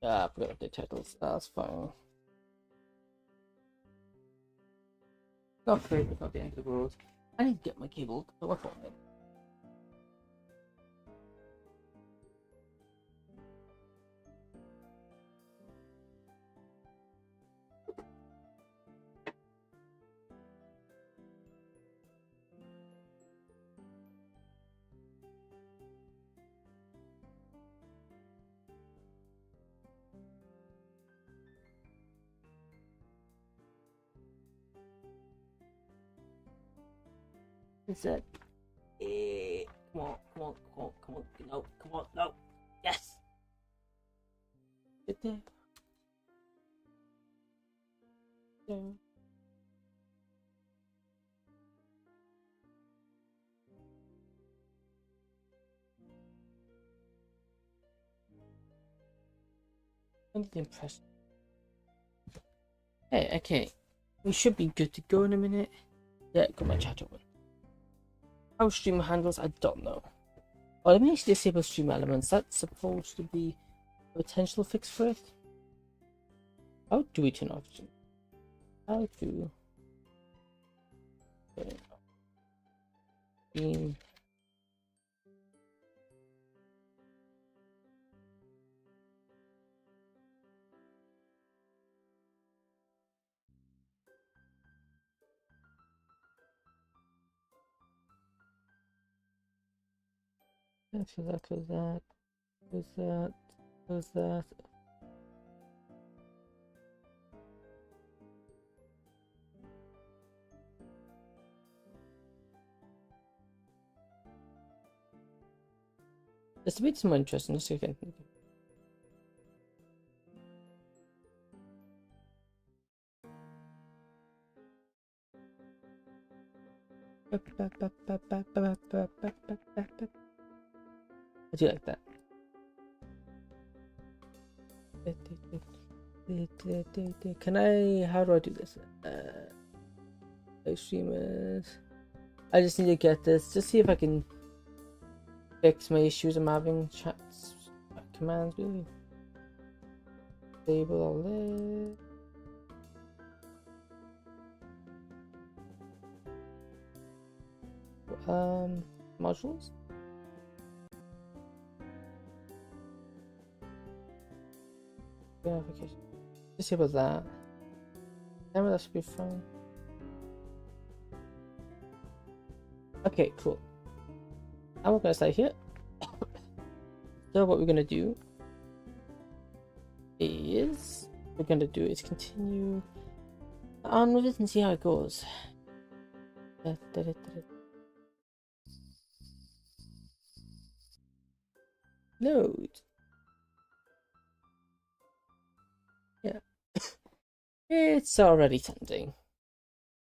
Ah, I forgot the titles. That's fine. Not great, but not the end of the world. I didn't get my cable, so I thought it. Is that? Come on, come on, come on, come on, no, come on, no, yes! Get there. There. Under the impression. Hey, okay. We should be good to go in a minute. Yeah, got my chat open. How stream handles, I don't know. Well, I managed to disable stream elements. That's supposed to be a potential fix for it. How do we turn off stream? How to turn off stream? Close that, close that, close that, close that. It's a bit more interesting. Let's see again. I do like that. Can I? How do I do this? Streamers. I just need to get this. Just see if I can fix my issues I'm having. Chats, commands, really. Disable all this. Modules. Verification. Disable that. Camera, that should be fine. Okay, cool. And we're gonna stay here. So what we're gonna do is continue on with it and see how it goes. Load. Yeah. It's already tempting.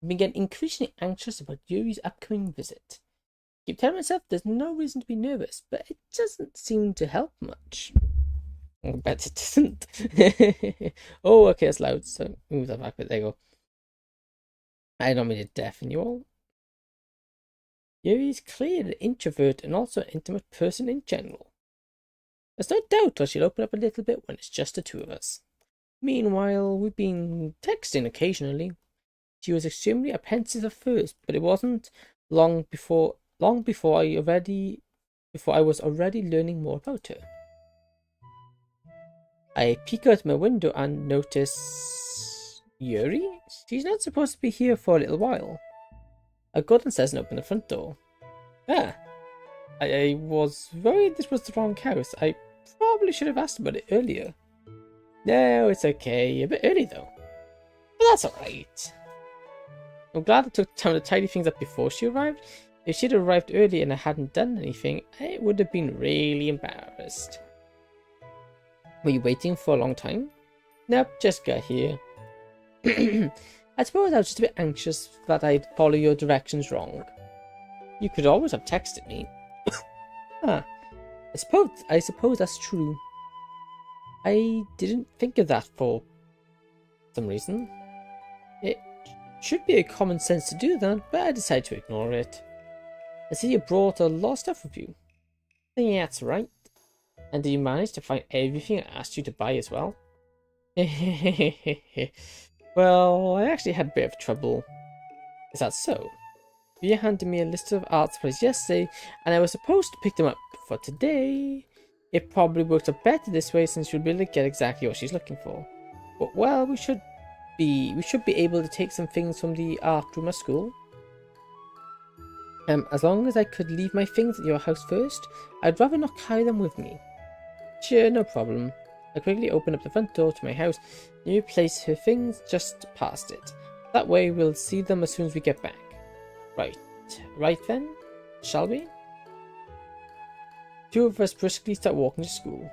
I've been getting increasingly anxious about Yuri's upcoming visit. I keep telling myself there's no reason to be nervous, but it doesn't seem to help much. I bet it doesn't. Oh, okay, it's loud, so move that back, but there you go. I don't mean to deafen you all. Yuri's clearly an introvert and also an intimate person in general. There's no doubt that she'll open up a little bit when it's just the two of us. Meanwhile, we've been texting occasionally. She was extremely apprehensive at first, but it wasn't long before I was already learning more about her. I peek out my window and notice Yuri? She's not supposed to be here for a little while. I go downstairs and open the front door. Ah, I was worried this was the wrong house. I probably should have asked about it earlier. No, it's okay. A bit early though. But that's alright. I'm glad I took time to tidy things up before she arrived. If she'd arrived early and I hadn't done anything, I would have been really embarrassed. Were you waiting for a long time? Nope, just got here. I suppose I was just a bit anxious that I'd follow your directions wrong. You could always have texted me. Ah, I suppose that's true. I didn't think of that for some reason. It should be a common sense to do that, but I decided to ignore it. I see you brought a lot of stuff with you. Yeah, that's right. And did you manage to find everything I asked you to buy as well? Well, I actually had a bit of trouble. Is that so? You handed me a list of art supplies yesterday, and I was supposed to pick them up for today. It probably works out better this way since you'll be able to get exactly what she's looking for. But well, we should be able to take some things from the art room at school. As long as I could leave my things at your house first, I'd rather not carry them with me. Sure, no problem. I quickly opened up the front door to my house and you place her things just past it. That way we'll see them as soon as we get back. Right then, shall we? Two of us briskly start walking to school.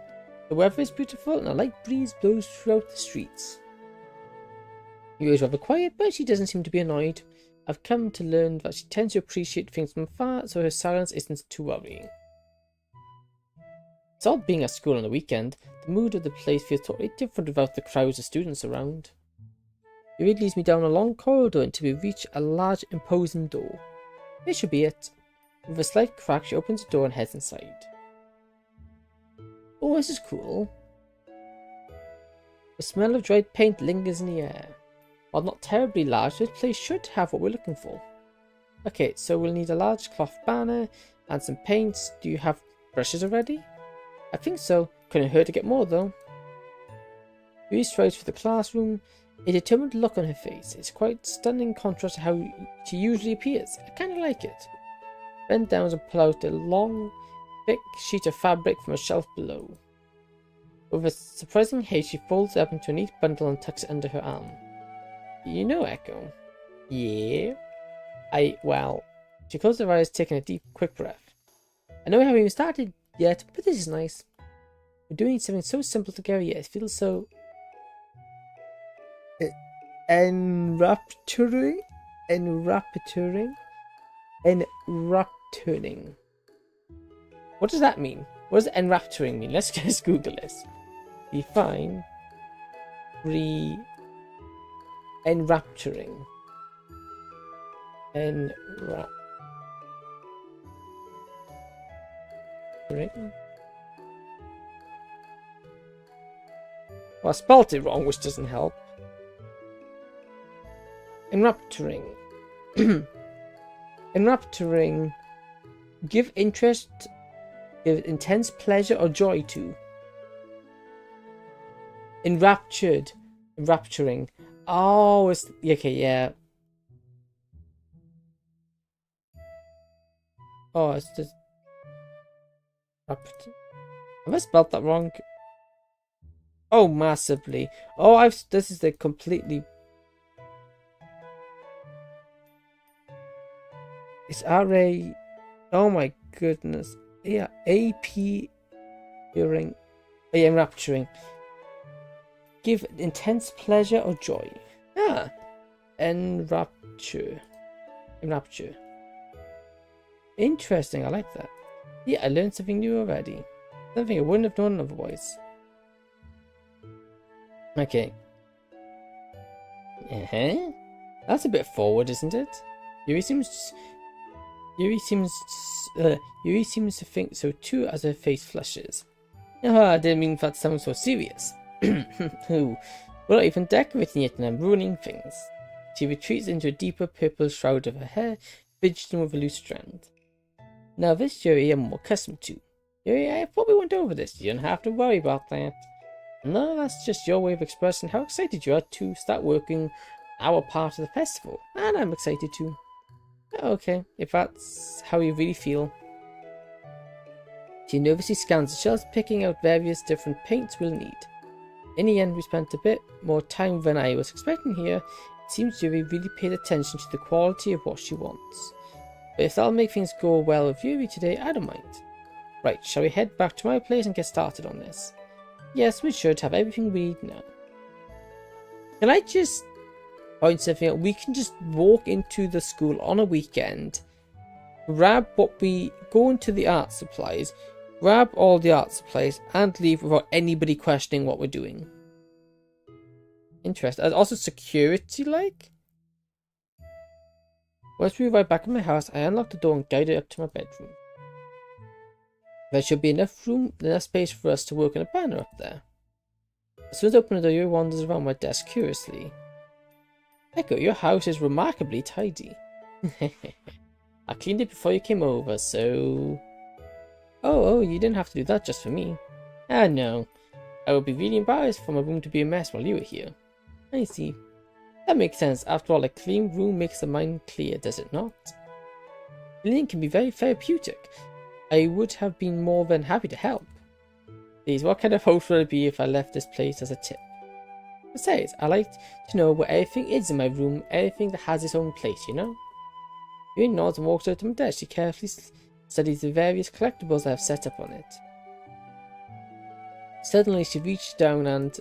The weather is beautiful and a light breeze blows throughout the streets. Yuri is rather quiet, but she doesn't seem to be annoyed. I've come to learn that she tends to appreciate things from afar, so her silence isn't too worrying. It's odd being at school on the weekend. The mood of the place feels totally different without the crowds of students around. Yuri leads me down a long corridor until we reach a large, imposing door. This should be it. With a slight crack, she opens the door and heads inside. Oh, this is cool. The smell of dried paint lingers in the air. While not terribly large, this place should have what we're looking for. Okay, so we'll need a large cloth banner and some paints. Do you have brushes already? I think so. Couldn't hurt to get more though. Yuri strides through the classroom, a determined look on her face. It's quite stunning contrast to how she usually appears. I kinda like it. Bend down and pull out a long, thick sheet of fabric from a shelf below. With a surprising haste, she folds it up into a neat bundle and tucks it under her arm. You know, Echo? Yeah? Well, she closed her eyes, taking a deep, quick breath. I know we haven't even started yet, but this is nice. We're doing something so simple together, yet it feels so enrapturing. What does that mean? What does enrapturing mean? Let's just Google this. Define enrapturing. Well, I spelled it wrong, which doesn't help. Enrapturing. Enrapturing. Give interest, give intense pleasure or joy to. Enraptured. Enrapturing. Oh, it's okay, yeah. Oh, it's just. Have I spelled that wrong? Oh, massively. Oh, this is the completely. It's R-A. Oh my goodness. Yeah, A-P. Enrapturing. Enrapturing. Give intense pleasure or joy. Ah. Enrapture. Enrapture. Interesting, I like that. Yeah, I learned something new already. Something I wouldn't have known otherwise. Okay. That's a bit forward, isn't it? Yuri seems to think so too as her face flushes. Oh, I didn't mean that to sound so serious. We're not even decorating yet and I'm ruining things. She retreats into a deeper purple shroud of her hair, fidgeting with a loose strand. Now this Yuri I'm more accustomed to. Yuri, I thought we went over this. You don't have to worry about that. No, that's just your way of expressing how excited you are to start working our part of the festival. And I'm excited too. Okay, if that's how you really feel. She nervously scans the shelves, picking out various different paints we'll need. In the end, we spent a bit more time than I was expecting here. It seems Yuri really paid attention to the quality of what she wants. But if that'll make things go well with Yuri today, I don't mind. Right, shall we head back to my place and get started on this? Yes, we should have everything we need now. Can I just point something out? We can just walk into the school on a weekend, grab what we go into the art supplies, grab all the art supplies, and leave without anybody questioning what we're doing. Interesting. And also security, like? Once we arrive back at my house, I unlock the door and guide it up to my bedroom. There should be enough space for us to work on a banner up there. As soon as I open the door, Yuri wanders around my desk curiously. Echo, your house is remarkably tidy. I cleaned it before you came over, so... Oh, you didn't have to do that just for me. Ah, no. I would be really embarrassed for my room to be a mess while you were here. I see. That makes sense. After all, a clean room makes the mind clear, does it not? Cleaning can be very therapeutic. I would have been more than happy to help. Please, what kind of host would it be if I left this place as a tip? Besides, I like to know where everything is in my room, everything that has its own place, you know? Yuri nods and walks out to my desk. She carefully studies the various collectibles I have set up on it. Suddenly, she reached down and...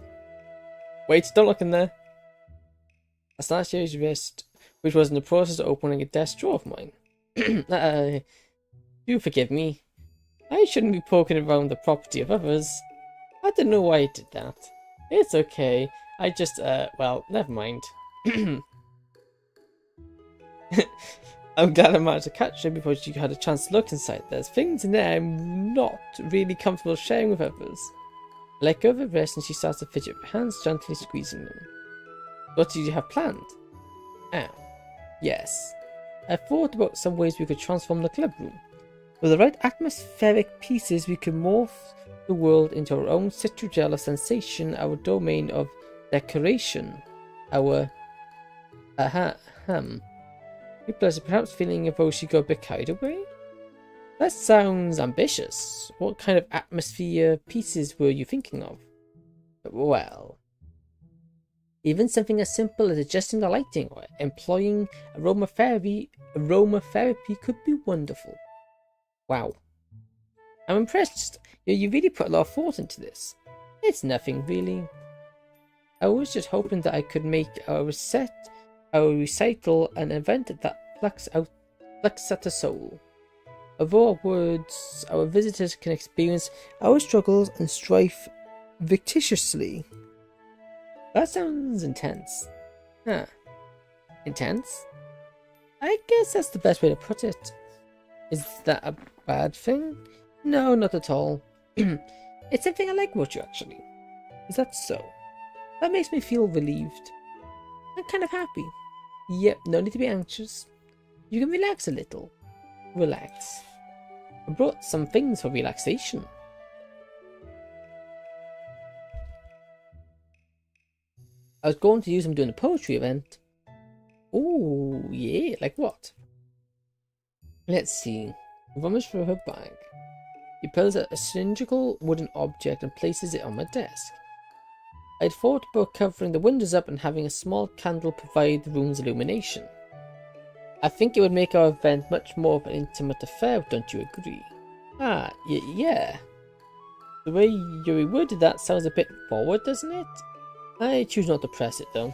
Wait, don't look in there! I snatched Yuri's wrist, which was in the process of opening a desk drawer of mine. Do forgive me. I shouldn't be poking around the property of others. I don't know why I did that. It's okay. I just, well, never mind. I'm glad I managed to catch her before you had a chance to look inside. There's things in there I'm not really comfortable sharing with others. I let go of her wrist and she starts to fidget with her hands, gently squeezing them. What did you have planned? Ah, yes. I thought about some ways we could transform the club room. With the right atmospheric pieces, we could morph the world into our own citadel of sensation, our domain of decoration, our... People are perhaps feeling as though she got a bit carried away? That sounds ambitious. What kind of atmosphere pieces were you thinking of? Well... Even something as simple as adjusting the lighting or employing aromatherapy could be wonderful. Wow. I'm impressed. You really put a lot of thought into this. It's nothing, really. I was just hoping that I could make our recital an event that plucks at the soul. Although our visitors can experience our struggles and strife victoriously. That sounds intense. Huh. Intense? I guess that's the best way to put it. Is that a bad thing? No, not at all. It's something I like about you, actually. Is that so? That makes me feel relieved. I'm kind of happy. Yep, no need to be anxious. You can relax a little. Relax. I brought some things for relaxation. I was going to use them during the poetry event. Oh, yeah, like what? Let's see. Rummage through her bag. He pulls out a cylindrical wooden object and places it on my desk. I'd thought about covering the windows up and having a small candle provide the room's illumination. I think it would make our event much more of an intimate affair, don't you agree? Ah, yeah. The way Yuri worded that sounds a bit forward, doesn't it? I choose not to press it, though.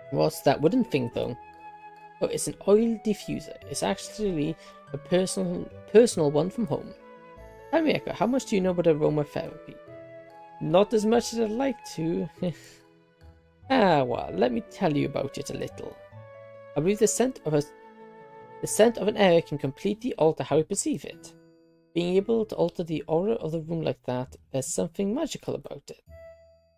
What's that wooden thing, though? Oh, it's an oil diffuser. It's actually a personal one from home. Tell me, Echo, how much do you know about aromatherapy? Not as much as I'd like to. Well, let me tell you about it a little. I believe the scent of an area can completely alter how we perceive it. Being able to alter the aura of the room like that, there's something magical about it.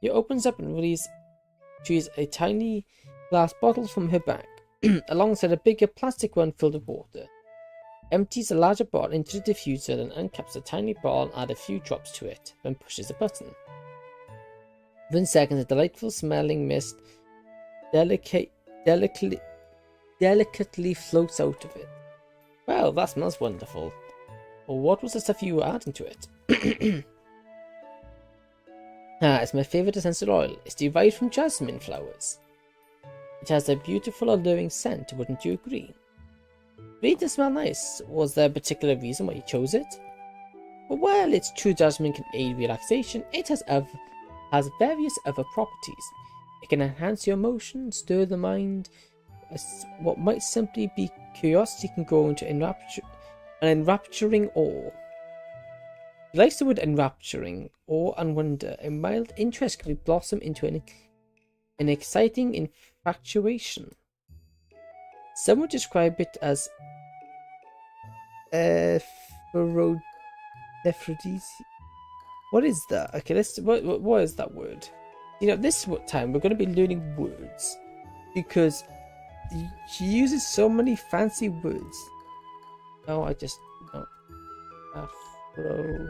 She opens up and retrieves a tiny glass bottle from her bag, alongside a bigger plastic one filled with water. Empties a larger bottle into the diffuser, then uncaps the tiny bottle and adds a few drops to it, then pushes a button. Within seconds, a delightful smelling mist delicately floats out of it. Well, that smells wonderful. Well, what was the stuff you were adding to it? It's my favourite essential oil. It's derived from jasmine flowers. It has a beautiful, alluring scent, wouldn't you agree? Made it smell nice. Was there a particular reason why you chose it? Well, it's true jasmine can aid relaxation. It has various other properties. It can enhance your emotions, stir the mind. What might simply be curiosity can grow into an enrapturing awe. He likes the word enrapturing, awe and wonder. A mild interest can blossom into an exciting infatuation. Some would describe it as Aphrodisiac. What is that? Okay, what is that word? You know, this time we're going to be learning words because she uses so many fancy words. Oh, I just no. Afro.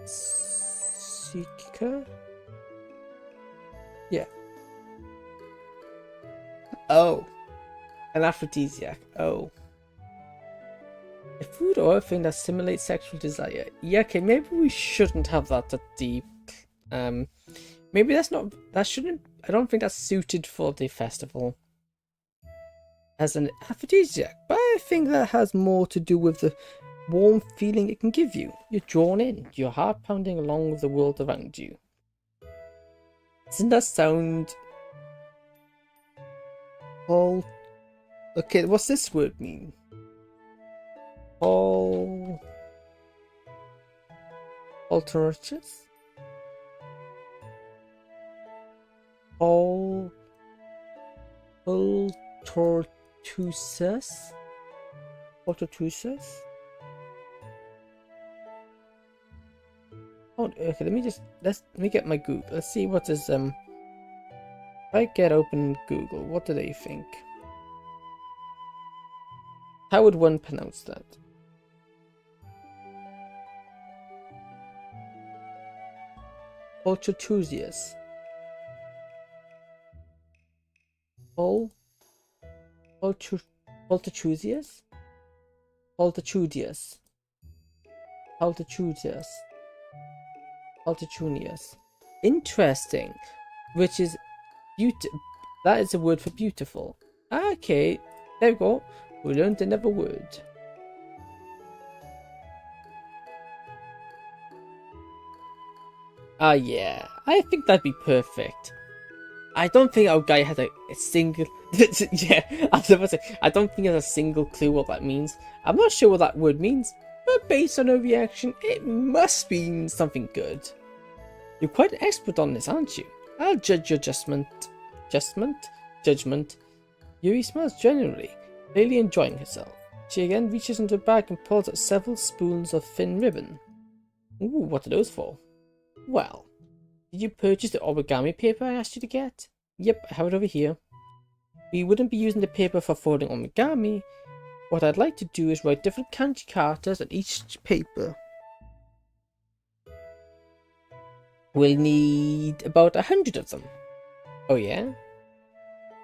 Seeker? Yeah. Oh. An aphrodisiac. Oh. A food or a thing that simulates sexual desire. Yeah, okay, maybe we shouldn't have that at the maybe that shouldn't, I don't think that's suited for the festival as an aphrodisiac, but I think that has more to do with the warm feeling it can give you. You're drawn in, your heart pounding along with the world around you. Doesn't that sound all okay? What's this word mean? All alterations? All tortusas? Tortusas? Oh, okay, let me get my Google. Let's see what is if I get open Google, what do they think? How would one pronounce that? Ultratusius. Ultratusius? Ultratudius. Ultratudius. Altitudinous. Interesting. Which is that is a word for beautiful. Okay, there we go. We learned another word. Ah, yeah. I think that'd be perfect. I don't think our guy has a single. Yeah, I was about to say, I don't think he has a single clue what that means. I'm not sure what that word means, but based on her reaction, it must mean something good. You're quite an expert on this, aren't you? I'll judge your judgment. Yuri smiles generally, clearly enjoying herself. She again reaches into her bag and pulls out several spools of thin ribbon. Ooh, what are those for? Well, did you purchase the origami paper I asked you to get? Yep, I have it over here. We wouldn't be using the paper for folding origami. What I'd like to do is write different kanji characters on each paper. We'll need about 100 of them. Oh yeah?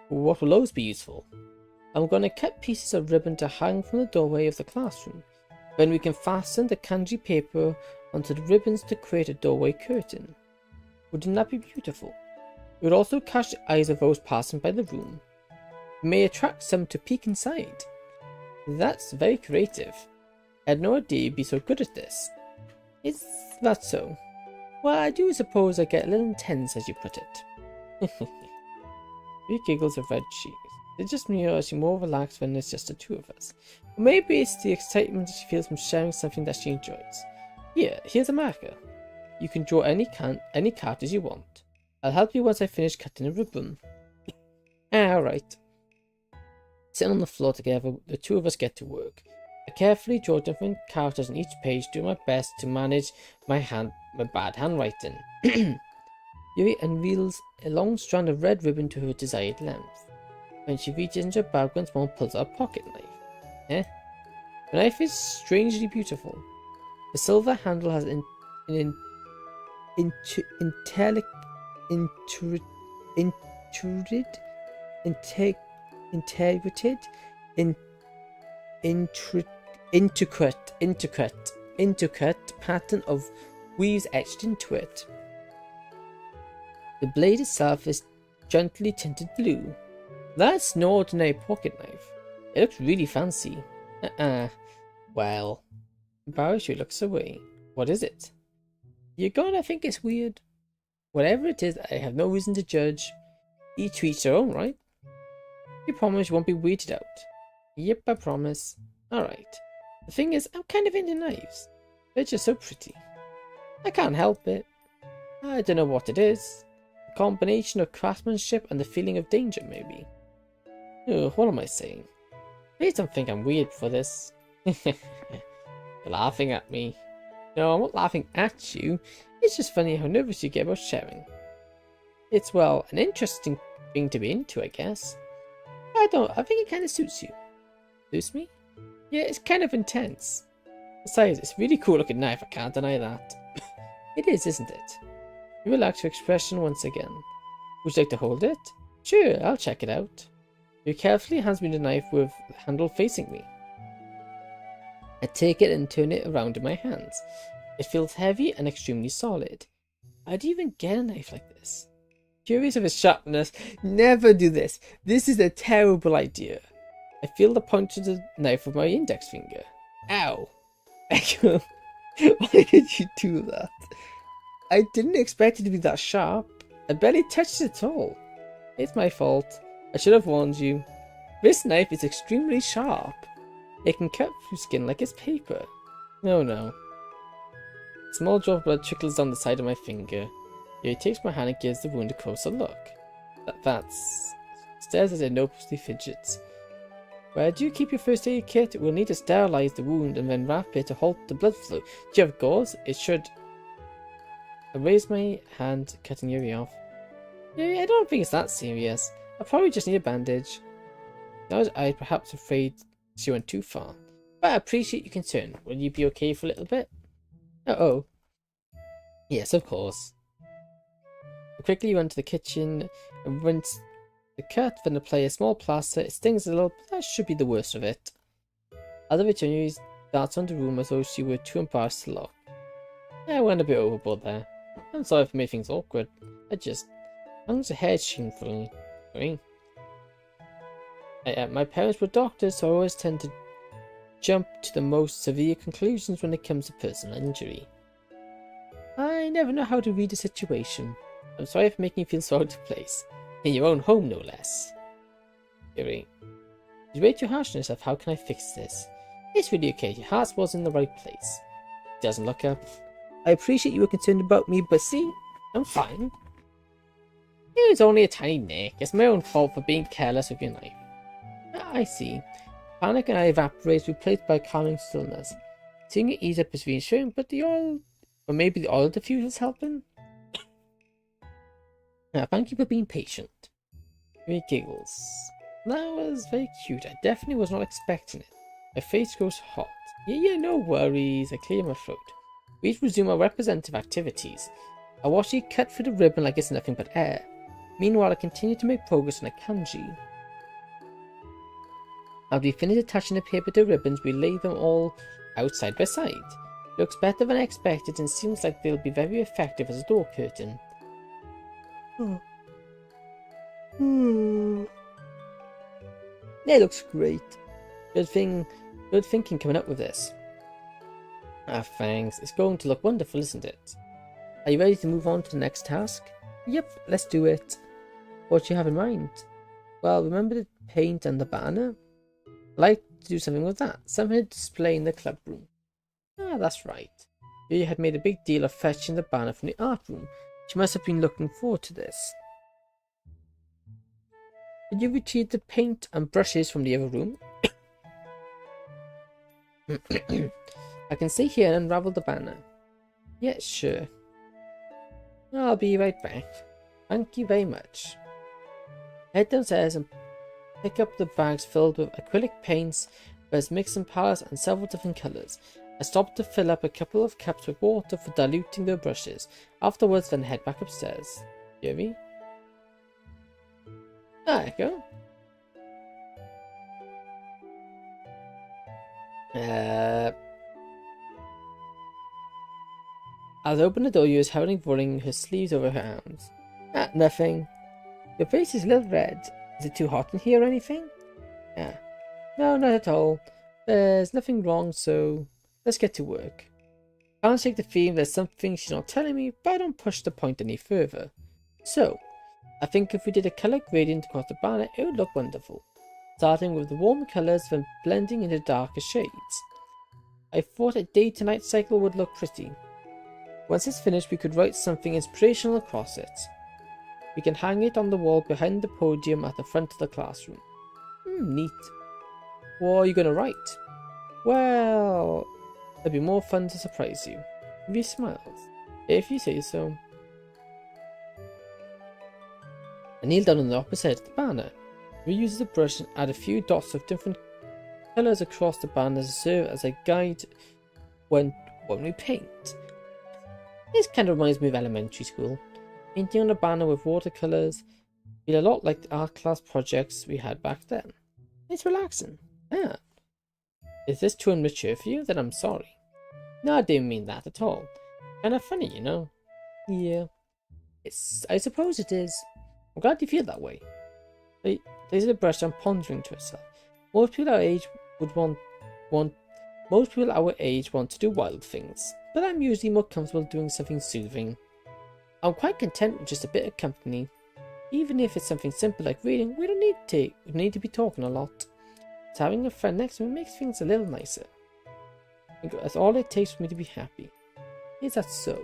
What will those be useful? I'm going to cut pieces of ribbon to hang from the doorway of the classroom. Then we can fasten the kanji paper onto the ribbons to create a doorway curtain. Wouldn't that be beautiful? It would also catch the eyes of those passing by the room. It may attract some to peek inside. That's very creative. I had no idea you'd be so good at this. Is that so? Well, I do suppose I get a little intense as you put it. He giggles with red cheeks. It just makes you more relaxed when it's just the two of us. Or maybe it's the excitement she feels from sharing something that she enjoys. Here's a marker. You can draw any characters you want. I'll help you once I finish cutting the ribbon. Alright. Sitting on the floor together, the two of us get to work. I carefully draw different characters on each page, doing my best to manage my bad handwriting. Yuri unveils a long strand of red ribbon to her desired length. When she reaches into her bag once more and pulls out a pocket knife. The knife is strangely beautiful. The silver handle has intricate pattern of weaves etched into it. The blade itself is gently tinted blue. That's no ordinary pocket knife. It looks really fancy. Well, embarrassed, she looks away. What is it? You're gonna think it's weird. Whatever it is, I have no reason to judge. Each to each their own, right? You promise you won't be weirded out? Yep, I promise. Alright. The thing is, I'm kind of into knives. They're just so pretty. I can't help it. I don't know what it is. A combination of craftsmanship and the feeling of danger, maybe. Oh, what am I saying? Please don't think I'm weird for this. You're laughing at me. No, I'm not laughing at you. It's just funny how nervous you get about sharing. It's, well, an interesting thing to be into, I guess. I think it kind of suits you. Suits me? Yeah, it's kind of intense. Besides, it's a really cool looking knife, I can't deny that. It is, isn't it? You relax your expression once again. Would you like to hold it? Sure, I'll check it out. You carefully hands me the knife with the handle facing me. I take it and turn it around in my hands. It feels heavy and extremely solid. How'd you even get a knife like this? Curious of its sharpness, never do this. This is a terrible idea. I feel the point of the knife with my index finger. Ow! Why did you do that? I didn't expect it to be that sharp. I barely touched it at all. It's my fault. I should have warned you. This knife is extremely sharp. It can cut through skin like it's paper. Oh no. A small drop of blood trickles down the side of my finger. Yuri takes my hand and gives the wound a closer look. That's... Stares as it nervously fidgets. Where do you keep your first aid kit? We'll need to sterilize the wound and then wrap it to halt the blood flow. Do you have gauze? It should... I raise my hand, cutting Yuri off. Yeah, I don't think it's that serious. I probably just need a bandage. I was perhaps afraid she went too far. But I appreciate your concern. Will you be okay for a little bit? Uh-oh. Yes, of course. I quickly run to the kitchen and rinse the cut, then apply a small plaster. It stings a little, but that should be the worst of it. As I return, Yuri darts around the room as though she were too embarrassed to look. Yeah, I went a bit overboard there. I'm sorry for making things awkward. I just hung her head shamefully. My parents were doctors, so I always tend to jump to the most severe conclusions when it comes to personal injury. I never know how to read a situation. I'm sorry for making you feel so out of place. In your own home, no less. Yuri, you rate your harshness of how can I fix this? It's really okay, your heart was in the right place. He doesn't look up. I appreciate you were concerned about me, but see, I'm fine. It was only a tiny nick. It's my own fault for being careless with your knife. I see. Panic and I evaporate, replaced by calming stillness. Seeing it ease up is reassuring, but the oil... Or maybe the oil diffuser's helping? Thank you for being patient. He giggles. That was very cute. I definitely was not expecting it. My face goes hot. Yeah, no worries. I clear my throat. We resume our representative activities. I watch you cut through the ribbon like it's nothing but air. Meanwhile, I continue to make progress on a kanji. After we finish attaching the paper to ribbons, we lay them all out side by side. Looks better than I expected and seems like they'll be very effective as a door curtain. It looks great. Good thinking coming up with this. Thanks. It's going to look wonderful, isn't it? Are you ready to move on to the next task? Yep, let's do it. What do you have in mind? Well, remember the paint and the banner? I'd like to do something with that. Something to display in the club room. That's right. You had made a big deal of fetching the banner from the art room. She must have been looking forward to this. Did you retrieve the paint and brushes from the other room? I can stay here and unravel the banner. Yeah, sure. I'll be right back. Thank you very much. Head downstairs and pick up the bags filled with acrylic paints, there's mixing palettes and several different colours. I stop to fill up a couple of cups with water for diluting the brushes. Afterwards, then head back upstairs. Yuri? There you go. As I open the door, Yuri is hurriedly rolling her sleeves over her arms. Nothing. Your face is a little red. Is it too hot in here or anything? No, not at all. There's nothing wrong, so let's get to work. I can't shake the feeling there's something she's not telling me, but I don't push the point any further. So, I think if we did a colour gradient across the banner, it would look wonderful. Starting with the warm colours, then blending into darker shades. I thought a day to night cycle would look pretty. Once it's finished, we could write something inspirational across it. We can hang it on the wall behind the podium at the front of the classroom. Neat. What are you gonna write? Well, it'd be more fun to surprise you. If he smiles. If you say so. I kneel down on the opposite side of the banner. We use the brush and add a few dots of different colours across the banner to serve as a guide when we paint. This kind of reminds me of elementary school. Painting on a banner with watercolours feel a lot like the art class projects we had back then. It's relaxing. Yeah. Is this too immature for you? Then I'm sorry. No, I didn't mean that at all. Kinda funny, you know? Yeah. I suppose it is. I'm glad you feel that way. There's the brush and pondering to herself. Most people our age want to do wild things, but I'm usually more comfortable doing something soothing. I'm quite content with just a bit of company. Even if it's something simple like reading, we don't need to be talking a lot. So having a friend next to me makes things a little nicer. That's all it takes for me to be happy. Is that so?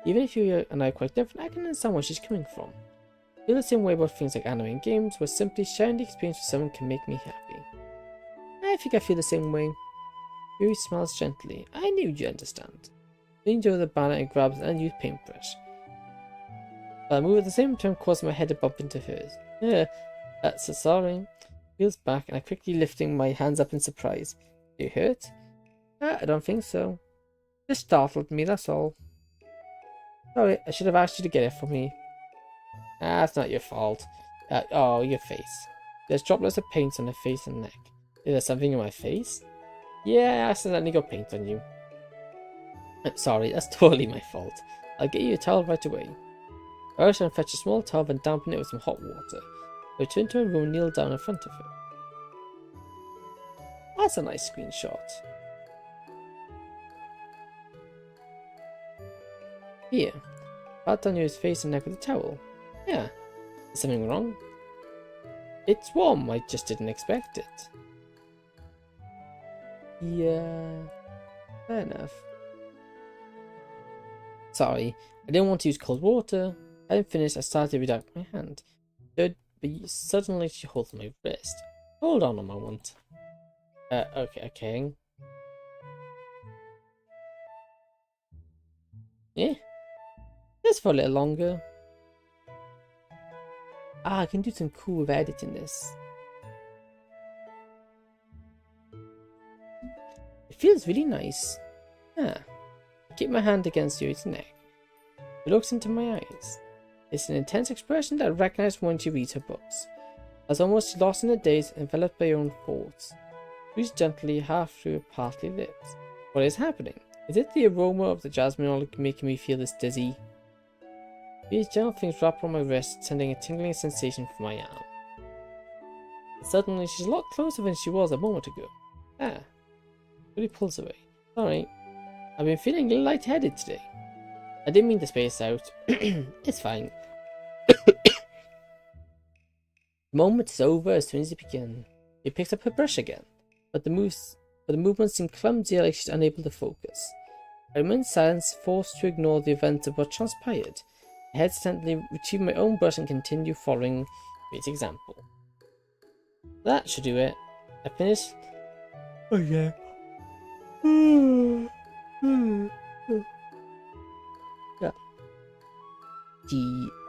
Even if you and I are quite different, I can understand where she's coming from. I feel the same way about things like anime and games, where simply sharing the experience with someone can make me happy. I think I feel the same way. Yuri smiles gently. I knew you'd understand. Leans over the banner and grabs an unused paintbrush. But I move at the same time, causing my head to bump into hers. So sorry. Feels back, and I quickly lifting my hands up in surprise. Do you hurt? I don't think so. Just startled me, that's all. Sorry, I should have asked you to get it for me. That's not your fault. Oh, your face. There's droplets of paint on her face and neck. Is there something in my face? Yeah, I accidentally got paint on you. I'm sorry, that's totally my fault. I'll get you a towel right away. I rush and fetch a small towel and dampen it with some hot water. I return to her room and kneel down in front of her. That's a nice screenshot. Here, pat down Yuri's face and neck with a towel. Yeah, is something wrong? It's warm, I just didn't expect it. Yeah, fair enough. Sorry, I didn't want to use cold water. Having finished, I started to reach out my hand. But suddenly she holds my wrist. Hold on a moment. Okay. Yeah, just for a little longer. I can do some cool editing this. It feels really nice. I keep my hand against Yuri's neck. She looks into my eyes. It's an intense expression that I recognize when she reads her books. I was almost lost in the daze, enveloped by her own thoughts. Breathes gently, half through her partly lips. What is happening? Is it the aroma of the jasmine oil making me feel this dizzy? These gentle things wrap around my wrist, sending a tingling sensation from my arm. Suddenly, she's a lot closer than she was a moment ago. Really pulls away. Sorry, I've been feeling a little lightheaded today. I didn't mean to space out. It's fine. The moment is over as soon as it begins. She picks up her brush again, but the movements seem clumsy, like she's unable to focus. I remain silent, forced to ignore the events of what transpired. I hesitantly retrieve my own brush and continue following Yuri's example. That should do it. I finish. Oh yeah. Yeah.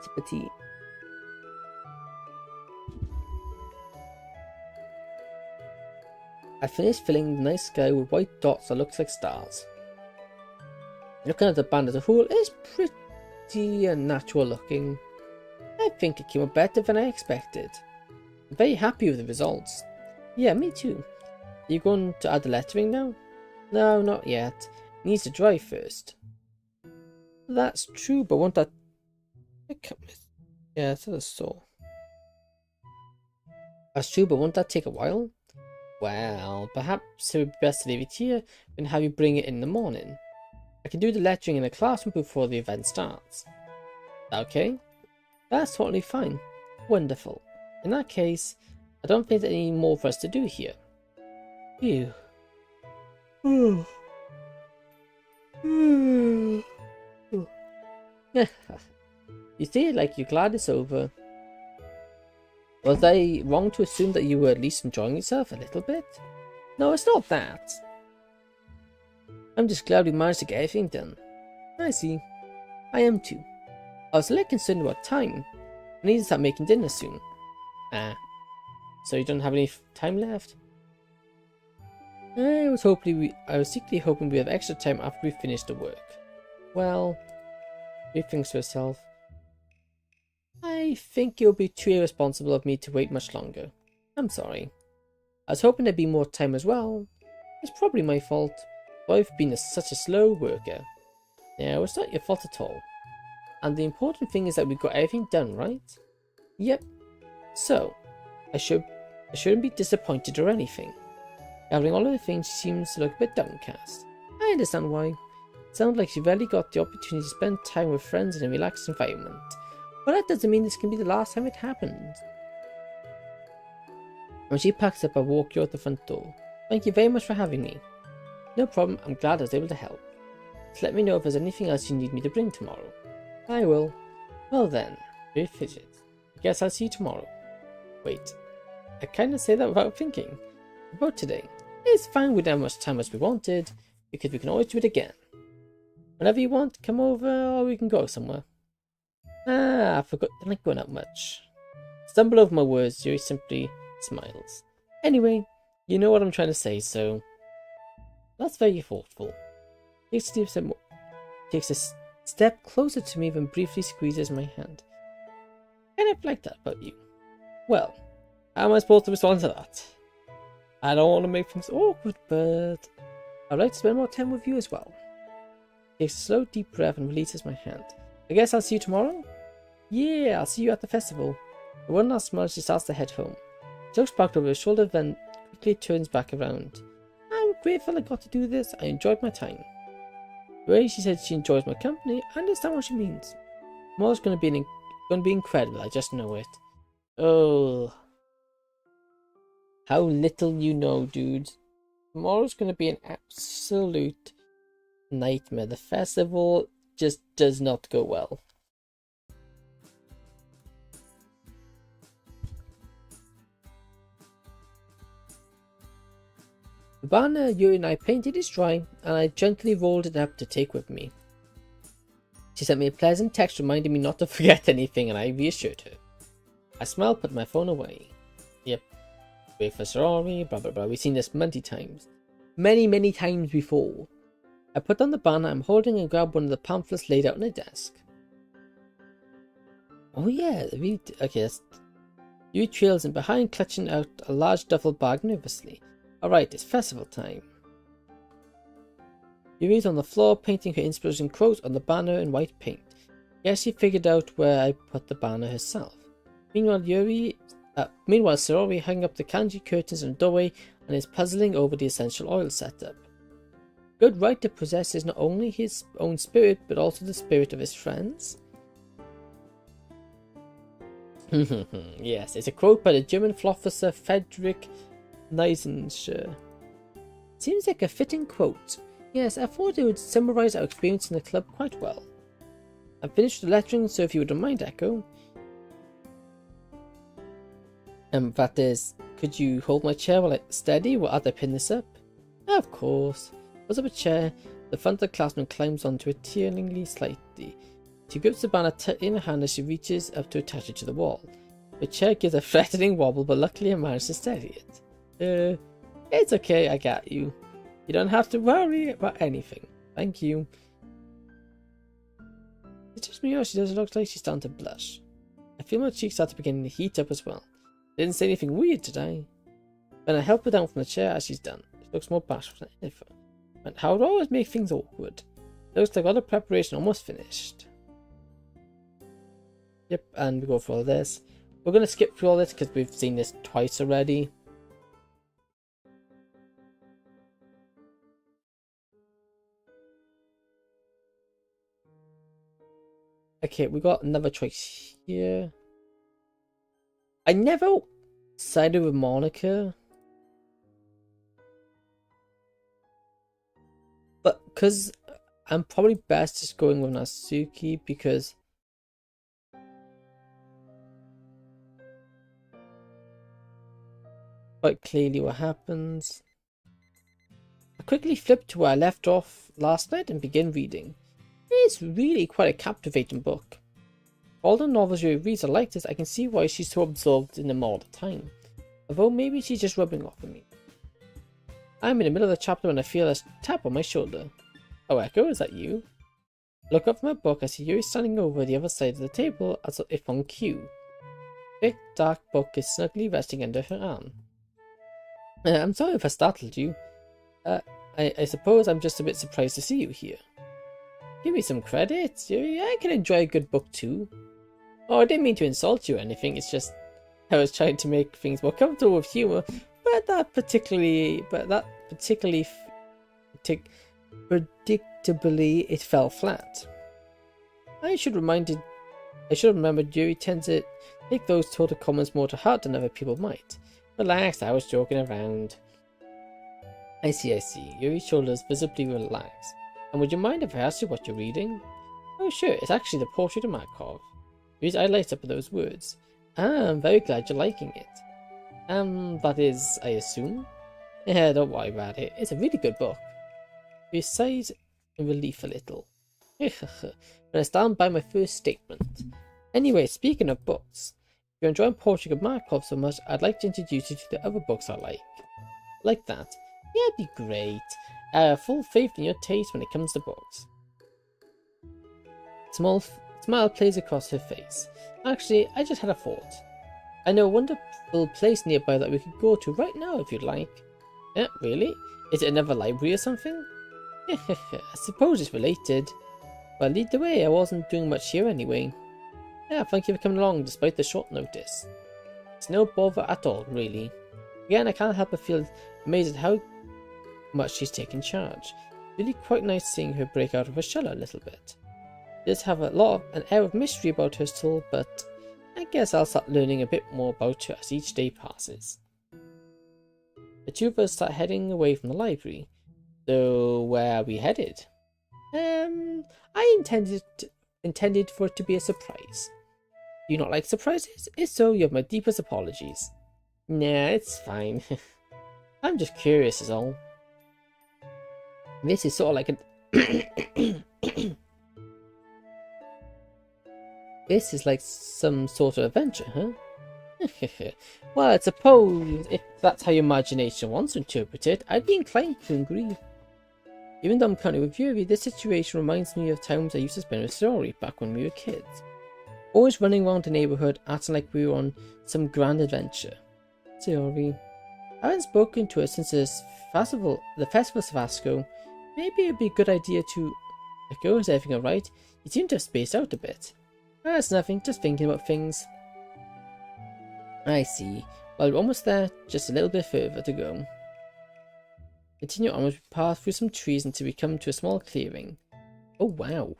Sip of tea. I finished filling the night sky with white dots that looks like stars. Looking at the band as a whole, it's pretty unnatural looking. I think it came out better than I expected. I'm very happy with the results. Yeah, me too. Are you going to add the lettering now? No, not yet. It needs to dry first. That's true, but won't that... Yeah, that's so. That's true, but won't that take a while? Well, perhaps it would be best to leave it here and have you bring it in the morning. I can do the lettering in the classroom before the event starts. Okay? That's totally fine. Wonderful. In that case, I don't think there's any more for us to do here. Phew. You say it like you're glad it's over. Was I wrong to assume that you were at least enjoying yourself a little bit? No, it's not that. I'm just glad we managed to get everything done. I see. I am too. I was a little concerned about time. I need to start making dinner soon. Ah, so you don't have any time left? I was secretly hoping we have extra time after we finish the work. Well, she thinks to herself, I think it would be too irresponsible of me to wait much longer. I'm sorry. I was hoping there'd be more time as well. It's probably my fault, but I've been such a slow worker. No, it's not your fault at all. And the important thing is that we got everything done, right? Yep. So, I shouldn't be disappointed or anything. Gathering all of the things, she seems to look a bit downcast. I understand why. It sounds like she rarely got the opportunity to spend time with friends in a relaxed environment. But that doesn't mean this can be the last time it happens. When she packs up, I walk you out the front door. Thank you very much for having me. No problem, I'm glad I was able to help. Just let me know if there's anything else you need me to bring tomorrow. I will. Well then, we fidget. I guess I'll see you tomorrow. Wait, I kinda say that without thinking. About today. It's fine, we don't have much time as we wanted, because we can always do it again. Whenever you want, come over or we can go somewhere. Ah, I forgot, I like going out much. Stumble over my words, Yuri simply smiles. Anyway, you know what I'm trying to say, so that's very thoughtful. Takes a step closer to me, then briefly squeezes my hand. Kind of like that about you. Well, how am I supposed to respond to that? I don't want to make things awkward, but I'd like to spend more time with you as well. Takes a slow, deep breath and releases my hand. I guess I'll see you tomorrow? Yeah, I'll see you at the festival. With one last smile, she starts to head home. She looks back over her shoulder, then quickly turns back around. I'm grateful I got to do this. I enjoyed my time. The way she said she enjoys my company, I understand what she means. Tomorrow's going to be incredible. I just know it. Oh. How little you know, dudes. Tomorrow's going to be an absolute nightmare. The festival just does not go well. The banner Yuri and I painted is dry, and I gently rolled it up to take with me. She sent me a pleasant text reminding me not to forget anything, and I reassured her. I smiled, put my phone away. Yep. Wait for sorority, blah blah blah. We've seen this many times. Many times before. I put on the banner I'm holding and grabbed one of the pamphlets laid out on the desk. Oh yeah, okay, that's... Yuri trails in behind, clutching out a large duffel bag nervously. Alright, it's festival time. Yuri's on the floor, painting her inspiration quote on the banner in white paint. Guess she figured out where I put the banner herself. Meanwhile, Sorori hung up the kanji curtains in the doorway and is puzzling over the essential oil setup. Good writer possesses not only his own spirit, but also the spirit of his friends. Yes, it's a quote by the German philosopher Friedrich Nietzsche. Seems like a fitting quote. Yes, I thought it would summarize our experience in the club quite well. I'm finished the lettering, so if you wouldn't mind, Echo. That is, could you hold my chair while I steady while I pin this up? Of course. Pulls up a chair, the front of the classman climbs onto it tearlingly slightly. She grips the banner tightly in her hand as she reaches up to attach it to the wall. The chair gives a threatening wobble, but luckily I managed to steady it. It's okay, I got you. You don't have to worry about anything. Thank you. It's just me, or she doesn't look like she's starting to blush. I feel my cheeks start to begin to heat up as well. Didn't say anything weird today. When I help her down from the chair as she's done, she looks more bashful than ever. And how it always make things awkward. Looks like all the preparation almost finished. Yep, and we go for all this. We're going to skip through all this because we've seen this twice already. Okay, we got another choice here. I never sided with Monica. But because I'm probably best just going with Natsuki because quite clearly what happens. I quickly flipped to where I left off last night and began reading. It's really quite a captivating book. All the novels Yuri reads are like this, I can see why she's so absorbed in them all the time. Although maybe she's just rubbing off on me. I'm in the middle of the chapter when I feel a tap on my shoulder. Oh, Echo, is that you? I look up from my book, I see Yuri standing over the other side of the table as if on cue. The thick, dark book is snugly resting under her arm. I'm sorry if I startled you. I suppose I'm just a bit surprised to see you here. Give me some credit. I can enjoy a good book too. Oh, I didn't mean to insult you or anything, it's just I was trying to make things more comfortable with humor, but predictably it fell flat. I should have remembered Yuri tends to take those sort of comments more to heart than other people might. Relax, I was joking around. I see. Yuri's shoulders visibly relaxed. And would you mind if I asked you what you're reading? Oh sure, it's actually the portrait of Markov. Yuri's eye lights up with those words. I'm very glad you're liking it. That is, I assume? Yeah, don't worry about it. It's a really good book. Yuri sighs in relief a little. But I stand by my first statement. Anyway, speaking of books, if you're enjoying Portrait of Markov so much, I'd like to introduce you to the other books I like. Like that? Yeah, it'd be great. I have full faith in your taste when it comes to books. Smile plays across her face. Actually, I just had a thought. I know a wonderful place nearby that we could go to right now if you'd like. Yeah, really? Is it another library or something? I suppose it's related. Well, lead the way, I wasn't doing much here anyway. Yeah, thank you for coming along despite the short notice. It's no bother at all, really. Again, I can't help but feel amazed at how much she's taken charge. Really quite nice seeing her break out of her shell a little bit. She does have an air of mystery about her still, but I guess I'll start learning a bit more about her as each day passes. The two of us start heading away from the library. So where are we headed? I intended for it to be a surprise. Do you not like surprises? If so, you have my deepest apologies. Nah, it's fine. I'm just curious is all. This is sort of like a... This is like some sort of adventure, huh? Well, I suppose if that's how your imagination wants to interpret it, I'd be inclined to agree. Even though I'm currently with Yuri, this situation reminds me of times I used to spend with Yuri back when we were kids. Always running around the neighborhood acting like we were on some grand adventure. Yuri, I haven't spoken to her since the festival of Vasco. Maybe it'd be a good idea to... Echo, is everything alright? You seem to have spaced out a bit. That's nothing, just thinking about things. I see. Well, we're almost there, just a little bit further to go. Continue onwards, we pass through some trees until we come to a small clearing. Oh wow.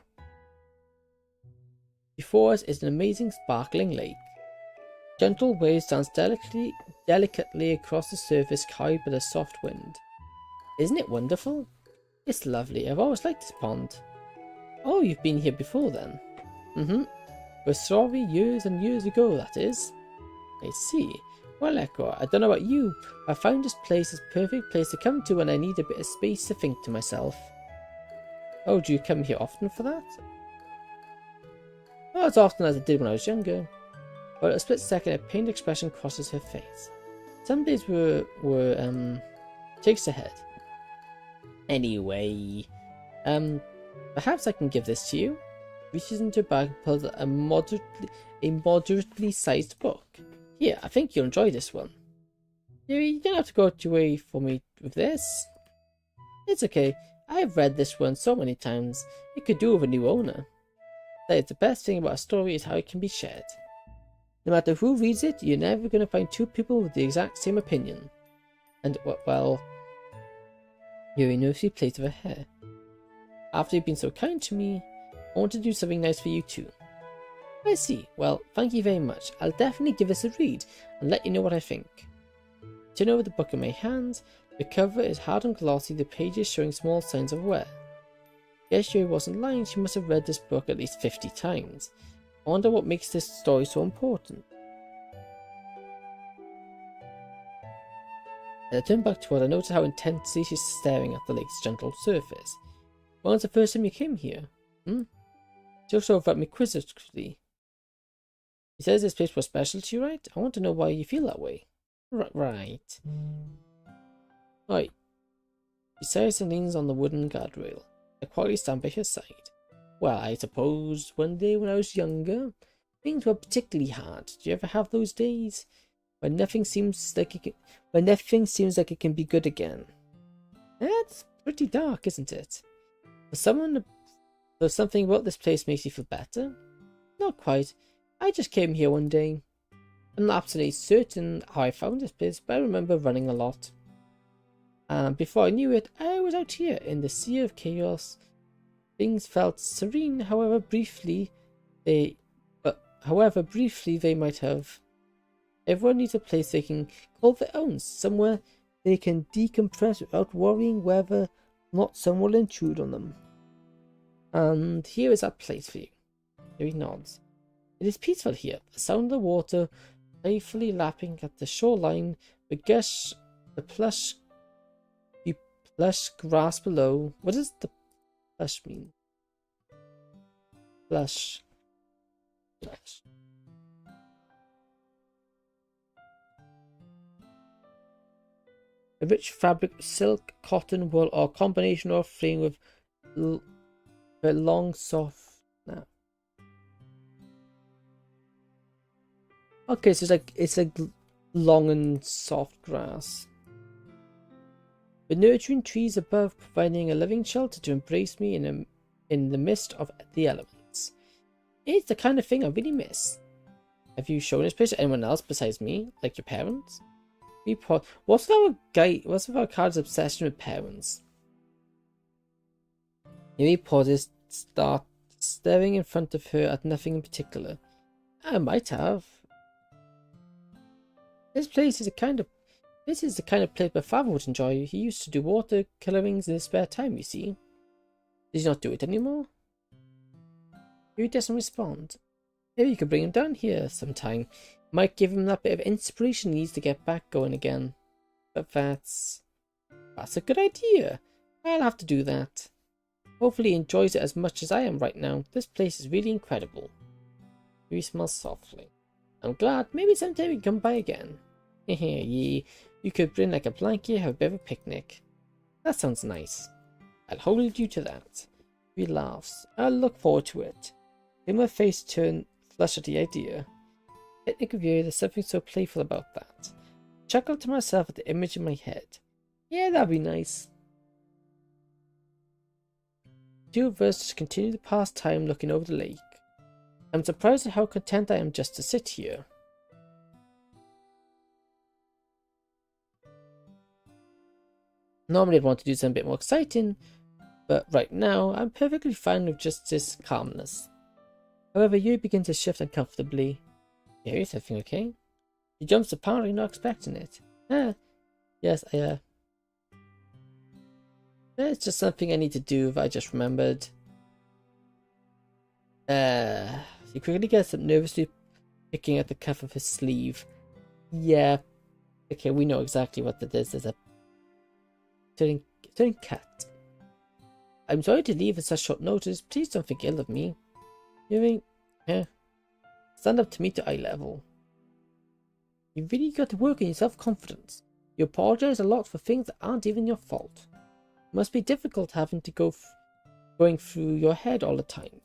Before us is an amazing sparkling lake. Gentle waves dance delicately across the surface carried by the soft wind. Isn't it wonderful? It's lovely, I've always liked this pond. Oh, you've been here before then? We're sorry, years and years ago, that is. I see. Well, Echo, I don't know about you, but I found this place a perfect place to come to when I need a bit of space to think to myself. Oh, do you come here often for that? Not as often as I did when I was younger. But at a split second, a pained expression crosses her face. Some days were takes ahead. Anyway, perhaps I can give this to you. Reaches into her bag and pulls out a moderately sized book. Here, I think you'll enjoy this one. You don't have to go away for me with this. It's okay. I've read this one so many times. It could do with a new owner. That is the best thing about a story is how it can be shared. No matter who reads it, you're never going to find two people with the exact same opinion. And, well, Yuri nervously plays with her hair. After you've been so kind to me, I want to do something nice for you too. I see. Well, thank you very much. I'll definitely give this a read and let you know what I think. Turn over the book in my hands. The cover is hard and glossy, the pages showing small signs of wear. Guess Yuri wasn't lying, she must have read this book at least 50 times. I wonder what makes this story so important. As I turned back toward her, I noticed how intensely she's staring at the lake's gentle surface. When was the first time you came here? She looks over at me quizzically. He says this place was special to you, right? I want to know why you feel that way. Right. Right. She sighs and leans on the wooden guardrail. I quietly stand by her side. Well, I suppose one day when I was younger, things were particularly hard. Do you ever have those days when nothing seems like it can be good again? That's pretty dark, isn't it? Though something about this place makes you feel better? Not quite. I just came here one day. I'm not absolutely certain how I found this place, but I remember running a lot. And before I knew it, I was out here in the sea of chaos. Things felt serene, however briefly they might have. Everyone needs a place they can call their own, somewhere they can decompress without worrying whether or not someone will intrude on them. And here is that place for you. Yuri nods. It is peaceful here. The sound of the water playfully lapping at the shoreline, the plush grass below. What does the plush mean? Plush. A rich fabric, silk, cotton, wool, or a combination of frame with a long, soft snap. Okay, so it's like long and soft grass. The nurturing trees above providing a living shelter to embrace me in the midst of the elements. It's the kind of thing I really miss. Have you shown this place to anyone else besides me, like your parents? What's with our card's obsession with parents? Yuri pauses, start staring in front of her at nothing in particular. I might have. This is the kind of place my father would enjoy. He used to do watercolorings in his spare time, you see. Does he not do it anymore? Yuri doesn't respond. Maybe you could bring him down here sometime. Might give him that bit of inspiration he needs to get back going again. But that's a good idea. I'll have to do that. Hopefully he enjoys it as much as I am right now. This place is really incredible. Yuri smells softly. I'm glad. Maybe sometime we can come by again. Yeah, you could bring like a blanket, have a bit of a picnic. That sounds nice. I'll hold you to that. He laughs. I'll look forward to it. Then my face turned flush at the idea. Picnic with you, there's something so playful about that. I chuckled to myself at the image in my head. Yeah, that'd be nice. The two of us just continue to pass time looking over the lake. I'm surprised at how content I am just to sit here. Normally I'd want to do something a bit more exciting, but right now I'm perfectly fine with just this calmness. However, you begin to shift uncomfortably. Yeah, is everything okay? He jumps apparently not expecting it. Yes, it's just something I need to do if I just remembered. He quickly gets up, nervously picking at the cuff of his sleeve. Yeah. Okay, we know exactly what that is. There's a turning cat. I'm sorry to leave at such short notice. Please don't think ill of me. Yuri, stand up to me to eye level. You've really got to work on your self-confidence. You apologize a lot for things that aren't even your fault. It must be difficult having to going through your head all the time.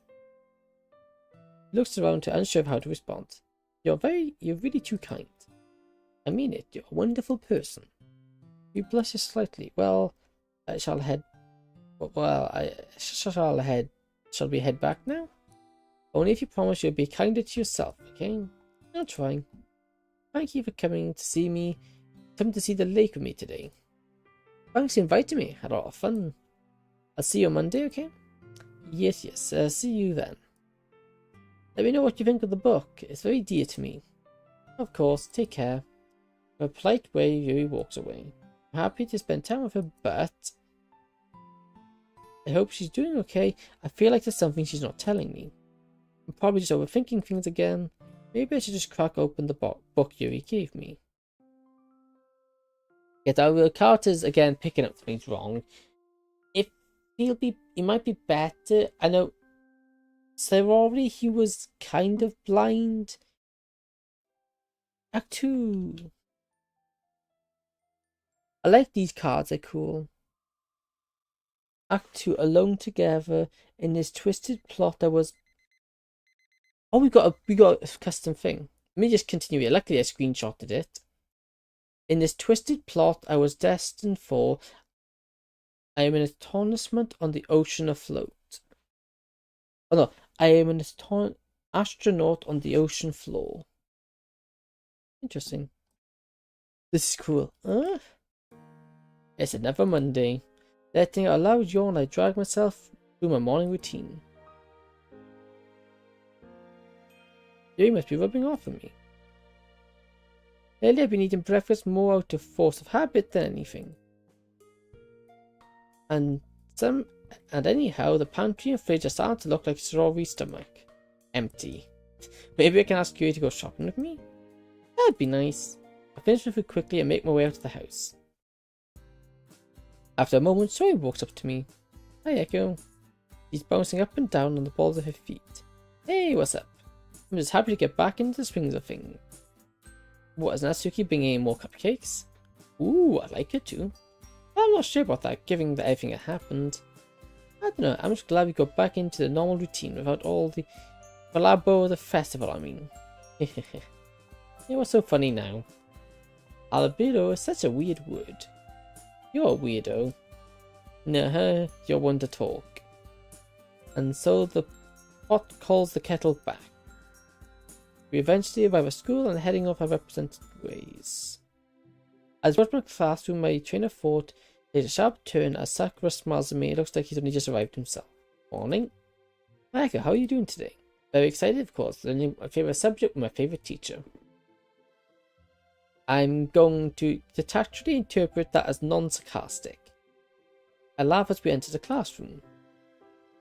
He looks around to unsure of how to respond. You're really too kind. I mean it. You're a wonderful person. He blushes slightly. Well, shall we head back now? Only if you promise you'll be kinder to yourself, okay? I'll try. Thank you for coming to see the lake with me today. Thanks for inviting me. Had a lot of fun. I'll see you on Monday, okay? Yes. See you then. Let me know what you think of the book. It's very dear to me. Of course. Take care. In a polite way, Yuri walks away. I'm happy to spend time with her, but I hope she's doing okay. I feel like there's something she's not telling me. I'm probably just overthinking things again. Maybe I should just crack open the book Yuri gave me. Get our characters again picking up things wrong. It might be better. I know so already he was kind of blind. Act 2. I like these cards, they're cool. Act 2, alone together in this twisted plot that was... Oh, we got a custom thing. Let me just continue here. Luckily I screenshotted it. In this twisted plot I was destined for, I am an astonishment on the ocean afloat. Oh no, I am an astronaut on the ocean floor. Interesting. This is cool. It's another Monday. Letting out a loud yawn, I drag myself through my morning routine. You must be rubbing off on me. Lately I've been eating breakfast more out of force of habit than anything. And anyhow, the pantry and fridge are starting to look like a strawberry stomach. Empty. Maybe I can ask Yuri to go shopping with me? That'd be nice. I finish my food quickly and make my way out of the house. After a moment, Zoe walks up to me. Hi, Echo. She's bouncing up and down on the balls of her feet. Hey, what's up? I'm just happy to get back into the swings of things. What, is Natsuki bringing in more cupcakes? Ooh, I like it too. I'm not sure about that, given that everything had happened. I don't know, I'm just glad we got back into the normal routine without all the palabo of the festival, I mean. Yeah, what's so funny now? Albedo is such a weird word. You're a weirdo. Nah, you're one to talk. And so the pot calls the kettle back. We eventually arrive at school and heading off our represented ways. As I watch my classroom, my train of thought takes a sharp turn as Sakura smiles at me. It looks like he's only just arrived himself. Morning. Mika, how are you doing today? Very excited, of course. Learning my favourite subject with my favourite teacher. I'm going to detachedly interpret that as non-sarcastic. I laugh as we enter the classroom.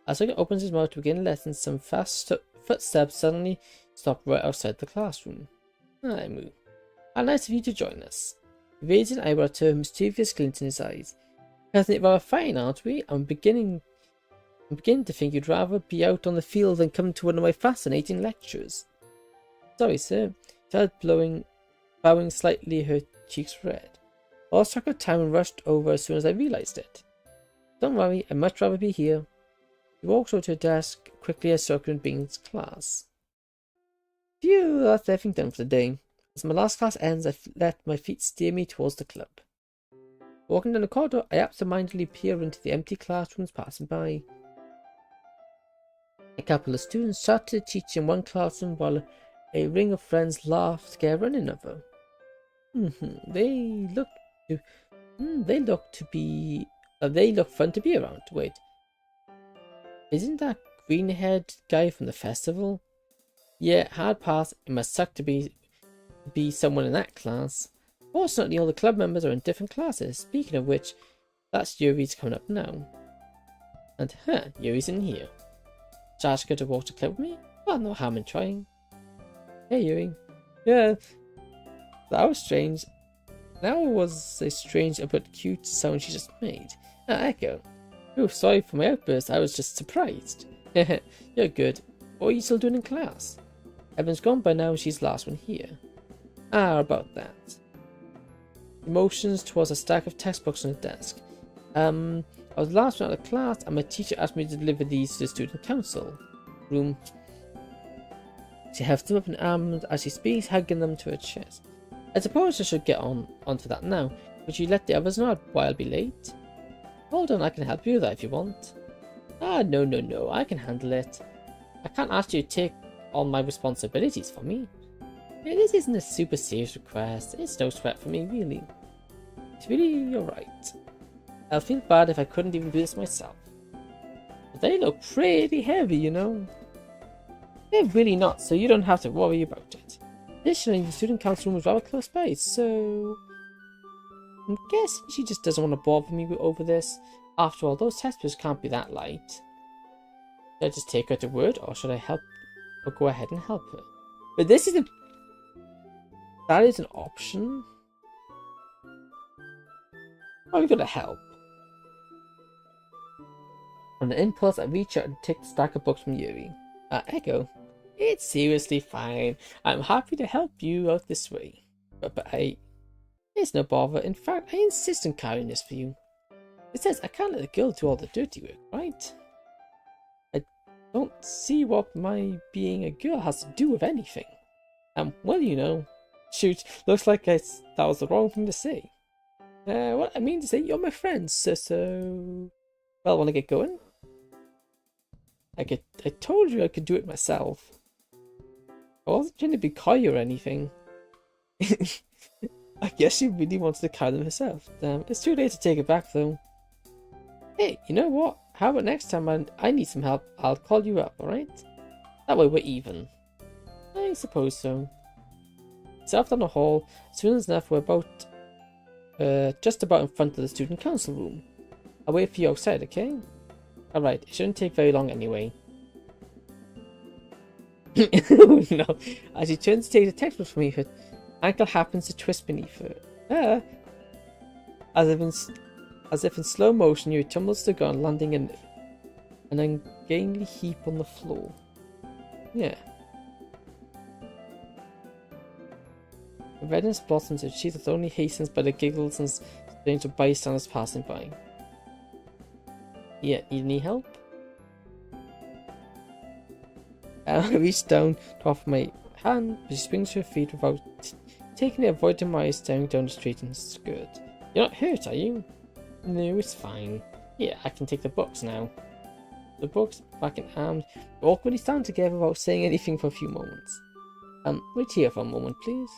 As Sakura opens his mouth to begin lessons, some fast footsteps suddenly stop right outside the classroom. Hi, Moo. How nice of you to join us. He raises an eyebrow to a mischievous glint in his eyes. Isn't it rather fine, aren't we? I'm beginning to think you'd rather be out on the field than come to one of my fascinating lectures. Sorry, sir. She started bowing slightly, her cheeks red. I lost track of time and rushed over as soon as I realized it. Don't worry, I'd much rather be here. He walks over to her desk quickly as Sakura begins class. Phew, that's everything done for the day. As my last class ends, I let my feet steer me towards the club. Walking down the corridor, I absentmindedly peer into the empty classrooms passing by. A couple of students chat to the teacher in one classroom while a ring of friends laugh together in another. They look fun to be around. Wait, isn't that green-haired guy from the festival? Yeah, hard pass. It must suck to be someone in that class. Fortunately, all the club members are in different classes. Speaking of which, that's Yuri's coming up now. And Yuri's in here. Josh going to walk to club with me? Well, no harm in trying. Hey, Yuri. Yeah, that was strange. That was a strange but cute sound she just made. Echo. Oh, sorry for my outburst. I was just surprised. You're good. What are you still doing in class? Evan's gone by now. She's the last one here. About that. Motions towards a stack of textbooks on the desk. I was the last one out of class, and my teacher asked me to deliver these to the student council room. She hefts them up in arms as she speaks, hugging them to her chest. I suppose I should get onto that now. Would you let the others know why I'll be late? Hold on, I can help you with that if you want. No, I can handle it. I can't ask you to take on my responsibilities for me. Yeah, this isn't a super serious request. It's no sweat for me, really. It's really, you're right. I'll feel bad if I couldn't even do this myself. But they look pretty heavy, you know. They're really not, so you don't have to worry about it. Additionally, the student council room was rather close by, so I'm guessing she just doesn't want to bother me over this. After all, those testers can't be that light. Should I just take her to word, or should I help, or go ahead and help her? But that is an option. How are you gonna help? On an impulse, I reach out and take the stack of books from Yuri. Echo. It's seriously fine. I'm happy to help you out this way. But it's no bother. In fact, I insist on carrying this for you. It says I can't let the girl do all the dirty work, right? I don't see what my being a girl has to do with anything. Well, you know. Shoot, looks like that was the wrong thing to say. What I mean to say, you're my friend, so... Well, wanna get going? I told you I could do it myself. I wasn't trying to be coy or anything. I guess she really wanted to carry them herself. Damn, it's too late to take it back though. Hey, you know what? How about next time I need some help, I'll call you up, alright? That way we're even. I suppose so. So off down the hall, as soon as enough, we're just about in front of the student council room. I'll wait for you outside, okay? Alright, it shouldn't take very long anyway. No, as he turns to take the textbook from me, her ankle happens to twist beneath her. As if in slow motion, Yuri tumbles to the ground, landing in an ungainly heap on the floor. Yeah. The redness blossoms her cheek that only hastens by the giggles and strange of bystanders passing by. Yeah, need any help? I reach down to offer my hand, but she springs to her feet without taking it, avoiding my eyes staring down the street in her skirt. You're not hurt, are you? No, it's fine. Yeah, I can take the books now. The books back in hand, we awkwardly stand together without saying anything for a few moments. Wait here for a moment, please.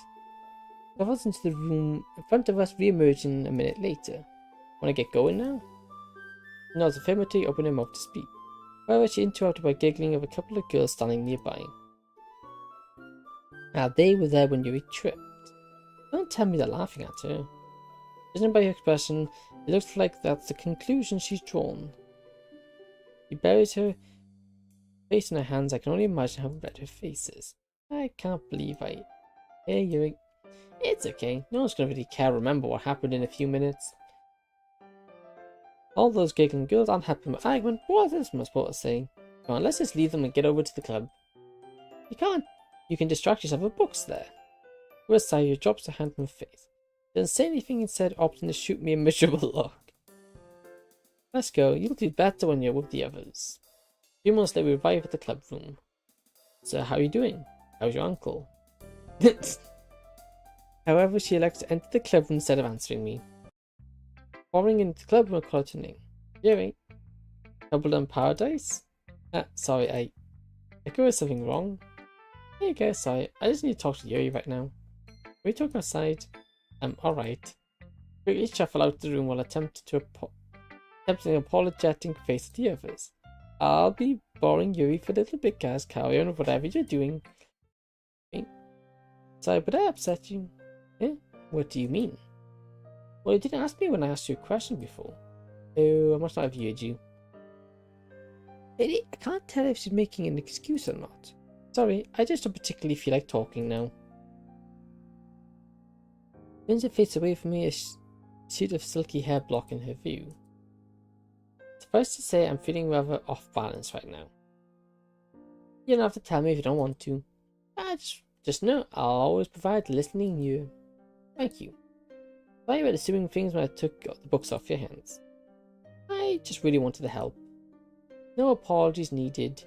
Travels into the room in front of us, re-emerging a minute later. Wanna get going now? Nods affirmatively, opening her mouth to speak. However, she interrupted by giggling of a couple of girls standing nearby. Now, they were there when Yuri tripped. Don't tell me they're laughing at her. Judging by her expression, it looks like that's the conclusion she's drawn. She buries her face in her hands. I can only imagine how red her face is. I can't believe I... Hey, Yuri. It's okay. No one's gonna really care or remember what happened in a few minutes. All those giggling girls aren't happy with my argument. What else am I supposed to say? Come on, let's just leave them and get over to the club. You can't. You can distract yourself with books there. With a sigh, he drops her hand from her face. Doesn't say anything, instead opting to shoot me a miserable look. Let's go. You'll do better when you're with the others. A few months later, we arrive at the club room. So, how are you doing? How's your uncle? However, she elects to enter the club room instead of answering me. Pouring into the club room, called her name. Yuri. Trouble in paradise? Sorry, I go with something wrong. There you go, sorry. I just need to talk to Yuri right now. Can we talk outside? Alright. Quickly shuffle out the room while attempting an apologetic face at the others. I'll be boring Yuri for a little bit, guys. Carry on with whatever you're doing. Sorry, but I upset you. Eh? What do you mean? Well, you didn't ask me when I asked you a question before. Oh, I must not have heard you. I can't tell if she's making an excuse or not. Sorry, I just don't particularly feel like talking now. Turns her face away from me, a sheet of silky hair blocking her view. Suffice to say, I'm feeling rather off balance right now. You don't have to tell me if you don't want to. Just know I'll always provide listening ear. Thank you. Thought you were assuming things when I took the books off your hands. I just really wanted to help. No apologies needed.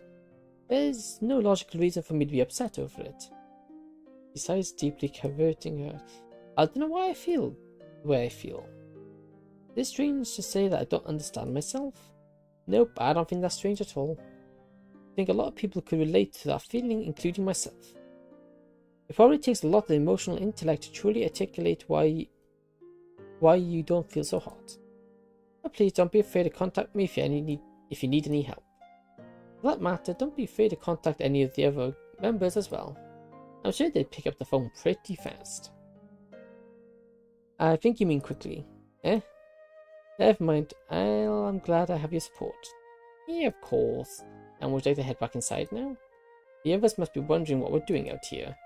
There's no logical reason for me to be upset over it. Besides deeply converting her, I don't know why I feel the way I feel. Is it strange to say that I don't understand myself? Nope, I don't think that's strange at all. I think a lot of people could relate to that feeling, including myself. It probably takes a lot of emotional intellect to truly articulate why you don't feel so hot. But please don't be afraid to contact me if you need any help. For that matter, don't be afraid to contact any of the other members as well. I'm sure they'd pick up the phone pretty fast. I think you mean quickly. Eh? Never mind. I'm glad I have your support. Yeah, of course. And would you like to head back inside now? The others must be wondering what we're doing out here.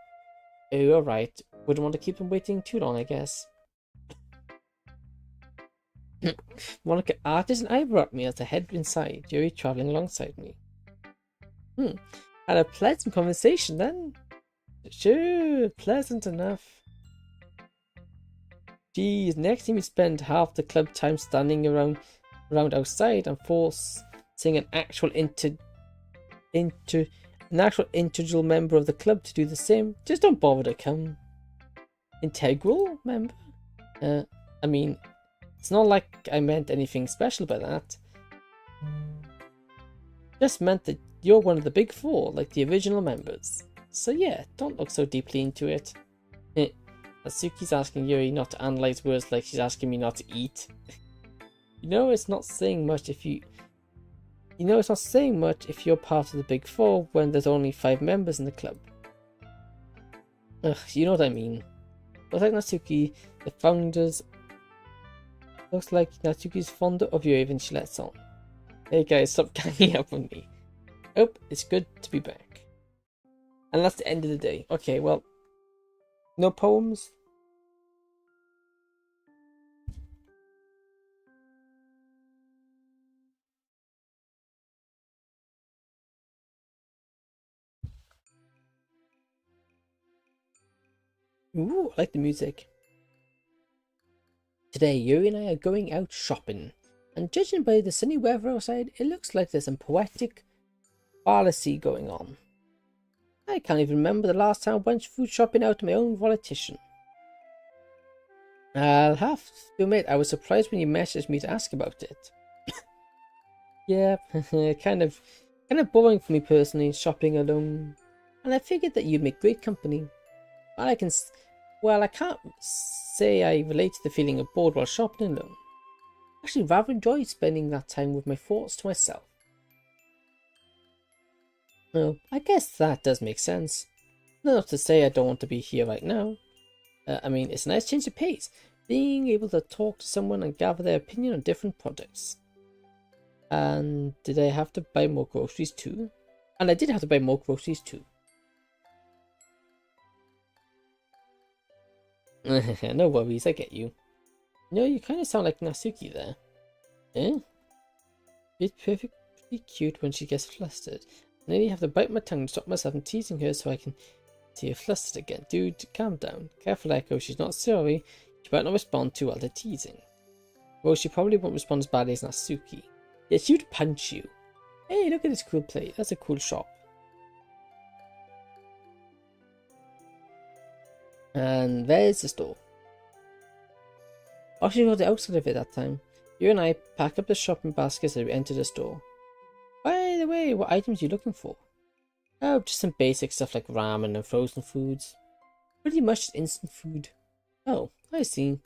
Oh, alright. Wouldn't want to keep them waiting too long, I guess. More like an artist and eyebrow at me as I head inside, Yuri travelling alongside me. Had a pleasant conversation then. Sure, pleasant enough. Geez, next time we spend half the club time standing around outside and forcing an actual integral member of the club to do the same. Just don't bother to come. Integral member? I mean, it's not like I meant anything special by that. Just meant that you're one of the big four, like the original members. So yeah, don't look so deeply into it. Natsuki's asking Yuri not to analyze words like she's asking me not to eat. It's not saying much if you're part of the big four when there's only 5 members in the club. Ugh, you know what I mean. Looks like Natsuki's fonder of Yuri than she lets on. Hey guys, stop ganging up on me. Oh, it's good to be back. And that's the end of the day. Okay, well, no poems? Ooh, I like the music. Today, Yuri and I are going out shopping, and judging by the sunny weather outside, it looks like there's some poetic fallacy going on. I can't even remember the last time I went food shopping out of my own volition. I'll have to admit, I was surprised when you messaged me to ask about it. Yeah, kind of boring for me personally, shopping alone, and I figured that you'd make great company. I can't say I relate to the feeling of bored while shopping alone. I actually rather enjoy spending that time with my thoughts to myself. Well, I guess that does make sense. Not to say I don't want to be here right now. I mean, it's a nice change of pace, being able to talk to someone and gather their opinion on different products. And did I have to buy more groceries too? And I did have to buy more groceries too. No worries, I get you. You kind of sound like Natsuki there. Eh? It's perfectly cute when she gets flustered. I nearly have to bite my tongue to stop myself from teasing her so I can see her flustered again. Dude, calm down. Careful, Echo, she's not sorry. She might not respond too well to teasing. Well, she probably won't respond as badly as Natsuki. Yeah, she would punch you. Hey, look at this cool plate. That's a cool shop. And there's the store. Actually, we got the outside of it that time. You and I packed up the shopping baskets as we entered the store. By the way, what items are you looking for? Oh, just some basic stuff like ramen and frozen foods. Pretty much just instant food. Oh, I see. You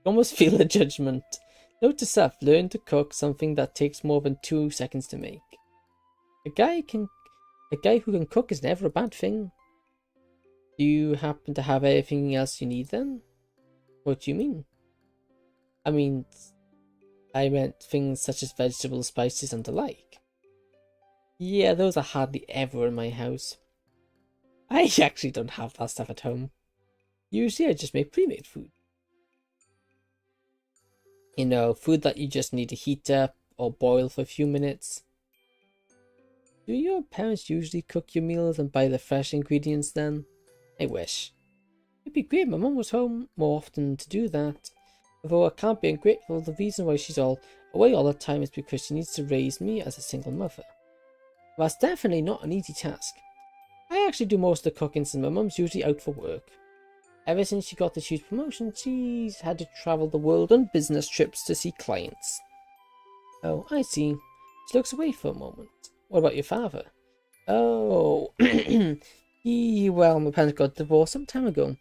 almost feel the judgment. Note to self, learn to cook something that takes more than 2 seconds to make. A guy who can cook is never a bad thing. Do you happen to have everything else you need then? What do you mean? I meant things such as vegetables, spices, and the like. Yeah, those are hardly ever in my house. I actually don't have that stuff at home. Usually I just make pre-made food. Food that you just need to heat up or boil for a few minutes. Do your parents usually cook your meals and buy the fresh ingredients then? I wish. It'd be great if my mum was home more often to do that. Although I can't be ungrateful, the reason why she's away all the time is because she needs to raise me as a single mother. Well, that's definitely not an easy task. I actually do most of the cooking since my mum's usually out for work. Ever since she got this huge promotion, she's had to travel the world on business trips to see clients. Oh, I see. She looks away for a moment. What about your father? Oh, my parents got divorced some time ago.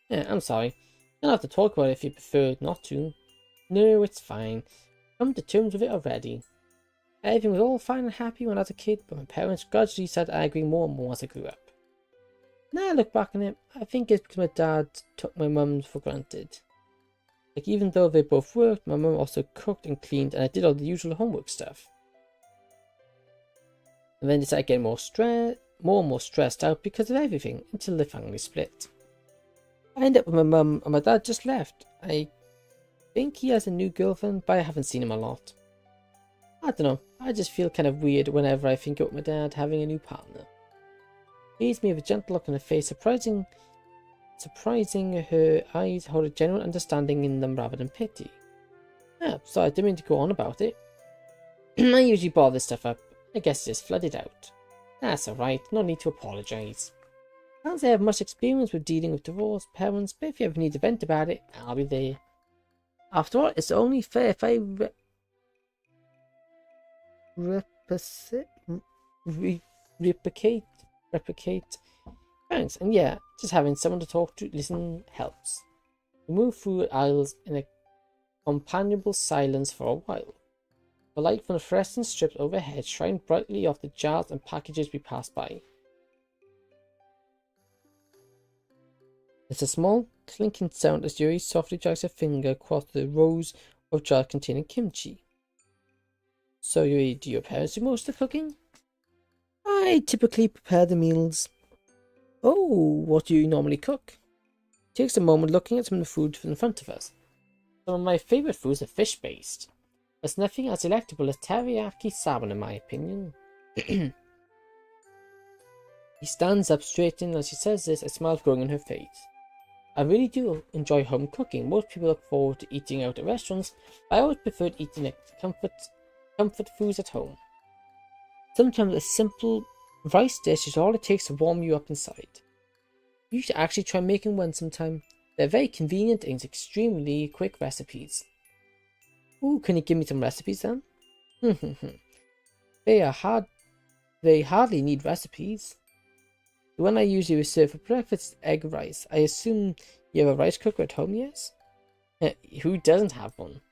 Yeah, I'm sorry. You don't have to talk about it if you prefer not to. No, it's fine. Come to terms with it already. Everything was all fine and happy when I was a kid, but my parents gradually started arguing more and more as I grew up. Now I look back on it, I think it's because my dad took my mum for granted. Like, even though they both worked, my mum also cooked and cleaned, and I did all the usual homework stuff. And then decided getting more and more stressed out because of everything, until the family split. I ended up with my mum, and my dad just left. I think he has a new girlfriend, but I haven't seen him a lot. I don't know, I just feel kind of weird whenever I think about my dad having a new partner. He leaves me with a gentle look on her face, surprising her eyes hold a genuine understanding in them rather than pity. Yeah, so I didn't mean to go on about it. I usually bother this stuff up. I guess it just flooded out. That's alright, no need to apologise. I don't say I have much experience with dealing with divorced parents, but if you ever need to vent about it, I'll be there. After all, it's only fair if I replicate. Thanks, and yeah, just having someone to talk to, listen, helps. We move through aisles in a companionable silence for a while. The light from the fluorescent strips overhead shine brightly off the jars and packages we pass by. There's a small clinking sound as Yuri softly drags her finger across the rows of jars containing kimchi. So Yuri, do your parents do most of the cooking? I typically prepare the meals. Oh, what do you normally cook? Takes a moment looking at some of the food in front of us. Some of my favourite foods are fish-based. There's nothing as delectable as teriyaki salmon in my opinion. He stands up straight in as she says this, a smile growing on her face. I really do enjoy home cooking. Most people look forward to eating out at restaurants, but I always preferred eating at comfort foods at home. Sometimes a simple rice dish is all it takes to warm you up inside. You should actually try making one sometime. They're very convenient and extremely quick recipes. Ooh, can you give me some recipes then? They hardly need recipes. The one I usually serve for breakfast is egg rice. I assume you have a rice cooker at home, yes? Who doesn't have one?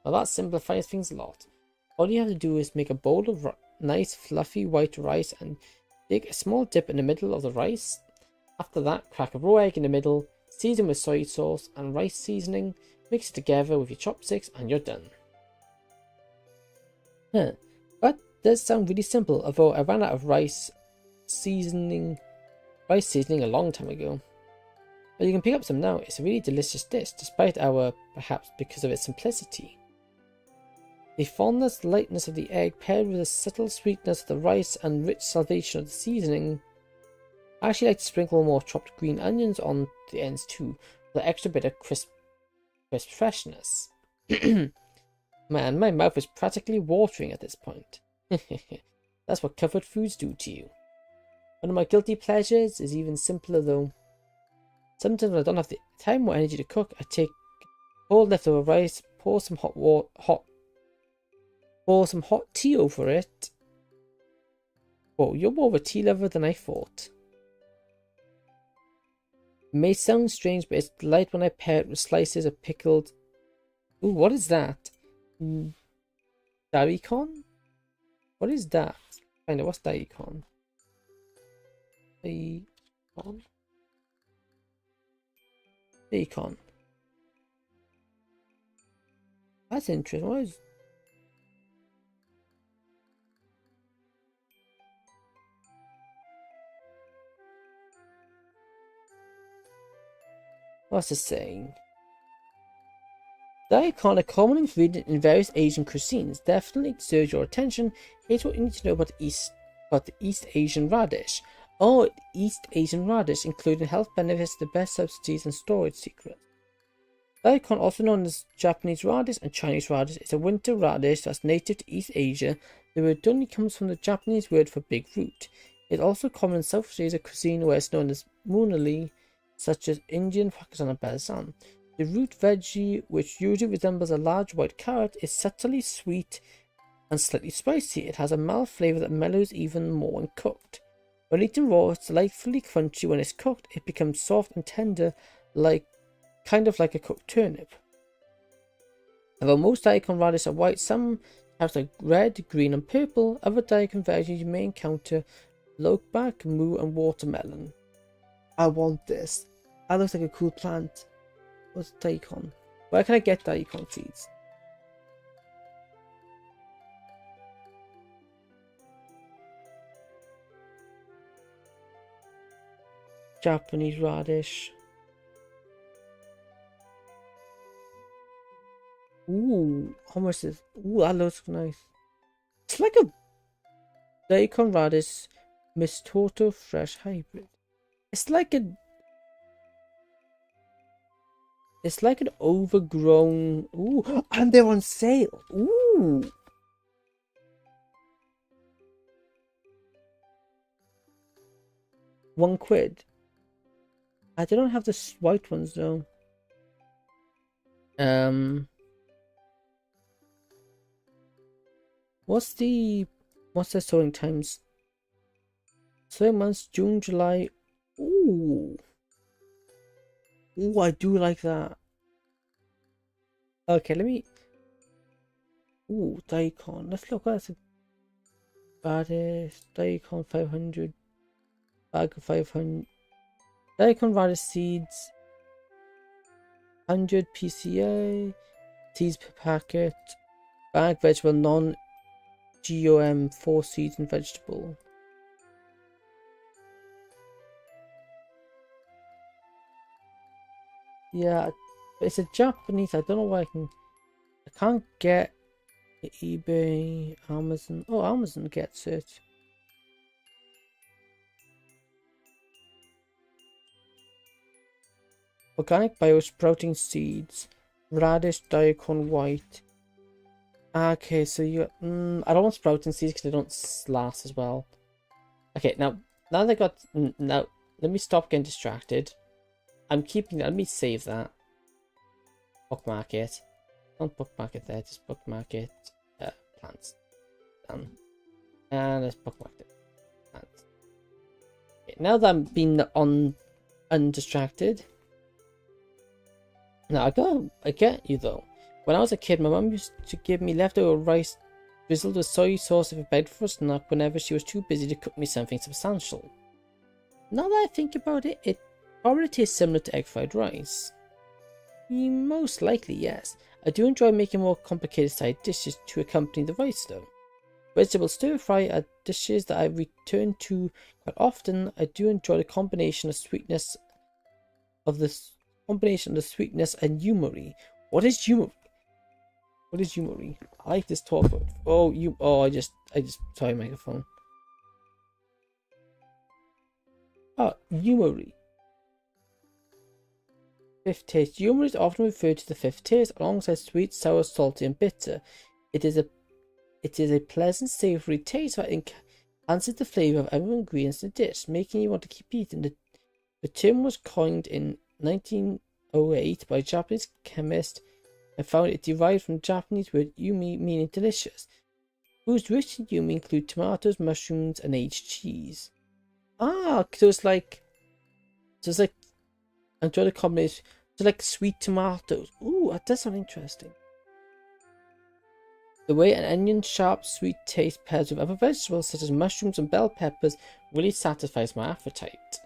Well, that simplifies things a lot. All you have to do is make a bowl of nice fluffy white rice and dig a small dip in the middle of the rice. After that, crack a raw egg in the middle, season with soy sauce and rice seasoning, mix it together with your chopsticks and you're done. That does sound really simple, although I ran out of rice seasoning a long time ago. But you can pick up some now. It's a really delicious dish, despite perhaps because of its simplicity. The fondness, lightness of the egg paired with the subtle sweetness of the rice and rich salvation of the seasoning. I actually like to sprinkle more chopped green onions on the ends too, for the extra bit of crisp freshness. Man, my mouth is practically watering at this point. That's what comfort foods do to you. One of my guilty pleasures is even simpler though. Sometimes when I don't have the time or energy to cook, I take cold leftover rice, pour some hot tea over it. Whoa, you're more of a tea lover than I thought. It may sound strange, but it's light when I pair it with slices of pickled... Ooh, what is that? Daikon? What is that? Find out what's daikon. Daikon. That's interesting. What is... What's it saying? Daikon, a common ingredient in various Asian cuisines, definitely deserves your attention. Here's what you need to know about the East Asian radish. Oh, East Asian radish, including health benefits, the best subsidies, and storage secrets. Daikon, also known as Japanese radish and Chinese radish, is a winter radish that's native to East Asia. The word dunni comes from the Japanese word for big root. It's also common in South Asia cuisine where it's known as munali, such as Indian, Pakistan, and Pakistan. The root veggie, which usually resembles a large white carrot, is subtly sweet and slightly spicy. It has a mild flavour that mellows even more when cooked. When eaten raw, it's delightfully crunchy. When it's cooked, it becomes soft and tender, kind of like a cooked turnip. Although most daikon radish are white, some have like red, green, and purple. Other daikon varieties you may encounter loakback, moo, and watermelon. I want this. That looks like a cool plant. What's daikon? Where can I get daikon seeds? Japanese radish. Ooh, how much is? Ooh, that looks nice. It's like a daikon radish mistoto fresh hybrid. It's like a. It's like an overgrown. Ooh, and they're on sale. Ooh. £1. I don't have the white ones though. What's the sowing times? 3 months, June, July. Ooh. Ooh, I do like that. Okay, let me. Ooh, daikon. Let's look at it. Radish, daikon 500. Bag of 500. Daikon radish seeds. 100 PCA. Seeds per packet. Bag vegetable non GOM 4 seeds and vegetable. Yeah, it's a Japanese. I don't know why I can't get eBay, Amazon. Oh, Amazon gets it. Organic bio sprouting seeds, radish, daikon white. Okay, so you. I don't want sprouting seeds because they don't last as well. Okay, now they got. Now let me stop getting distracted. I'm keeping that. Let me save that. Bookmark it. Don't bookmark it there. Just bookmark it. Plants. Done. And let's bookmark it. Plants. Okay, now that I'm being undistracted. Now I get you though. When I was a kid, my mum used to give me leftover rice drizzled with soy sauce for breakfast snack whenever she was too busy to cook me something substantial. Now that I think about it, it probably tastes similar to egg fried rice. Most likely, yes. I do enjoy making more complicated side dishes to accompany the rice though. Vegetable stir fry are dishes that I return to quite often. I do enjoy the combination of sweetness and Yuri. What is Yuri? What is Yuri? I like this talk word. I just sorry, microphone. Yuri. Fifth taste. Humor is often referred to the fifth taste alongside sweet, sour, salty, and bitter. It is a pleasant, savory taste that enhances the flavor of every ingredient in the dish, making you want to keep eating. The term was coined in 1908 by a Japanese chemist and found it derived from the Japanese word yumi, meaning delicious. Foods rich in yumi include tomatoes, mushrooms, and aged cheese. So it's like enjoy the combination. So like sweet tomatoes. Ooh, that does sound interesting. The way an onion's sharp, sweet taste pairs with other vegetables such as mushrooms and bell peppers really satisfies my appetite.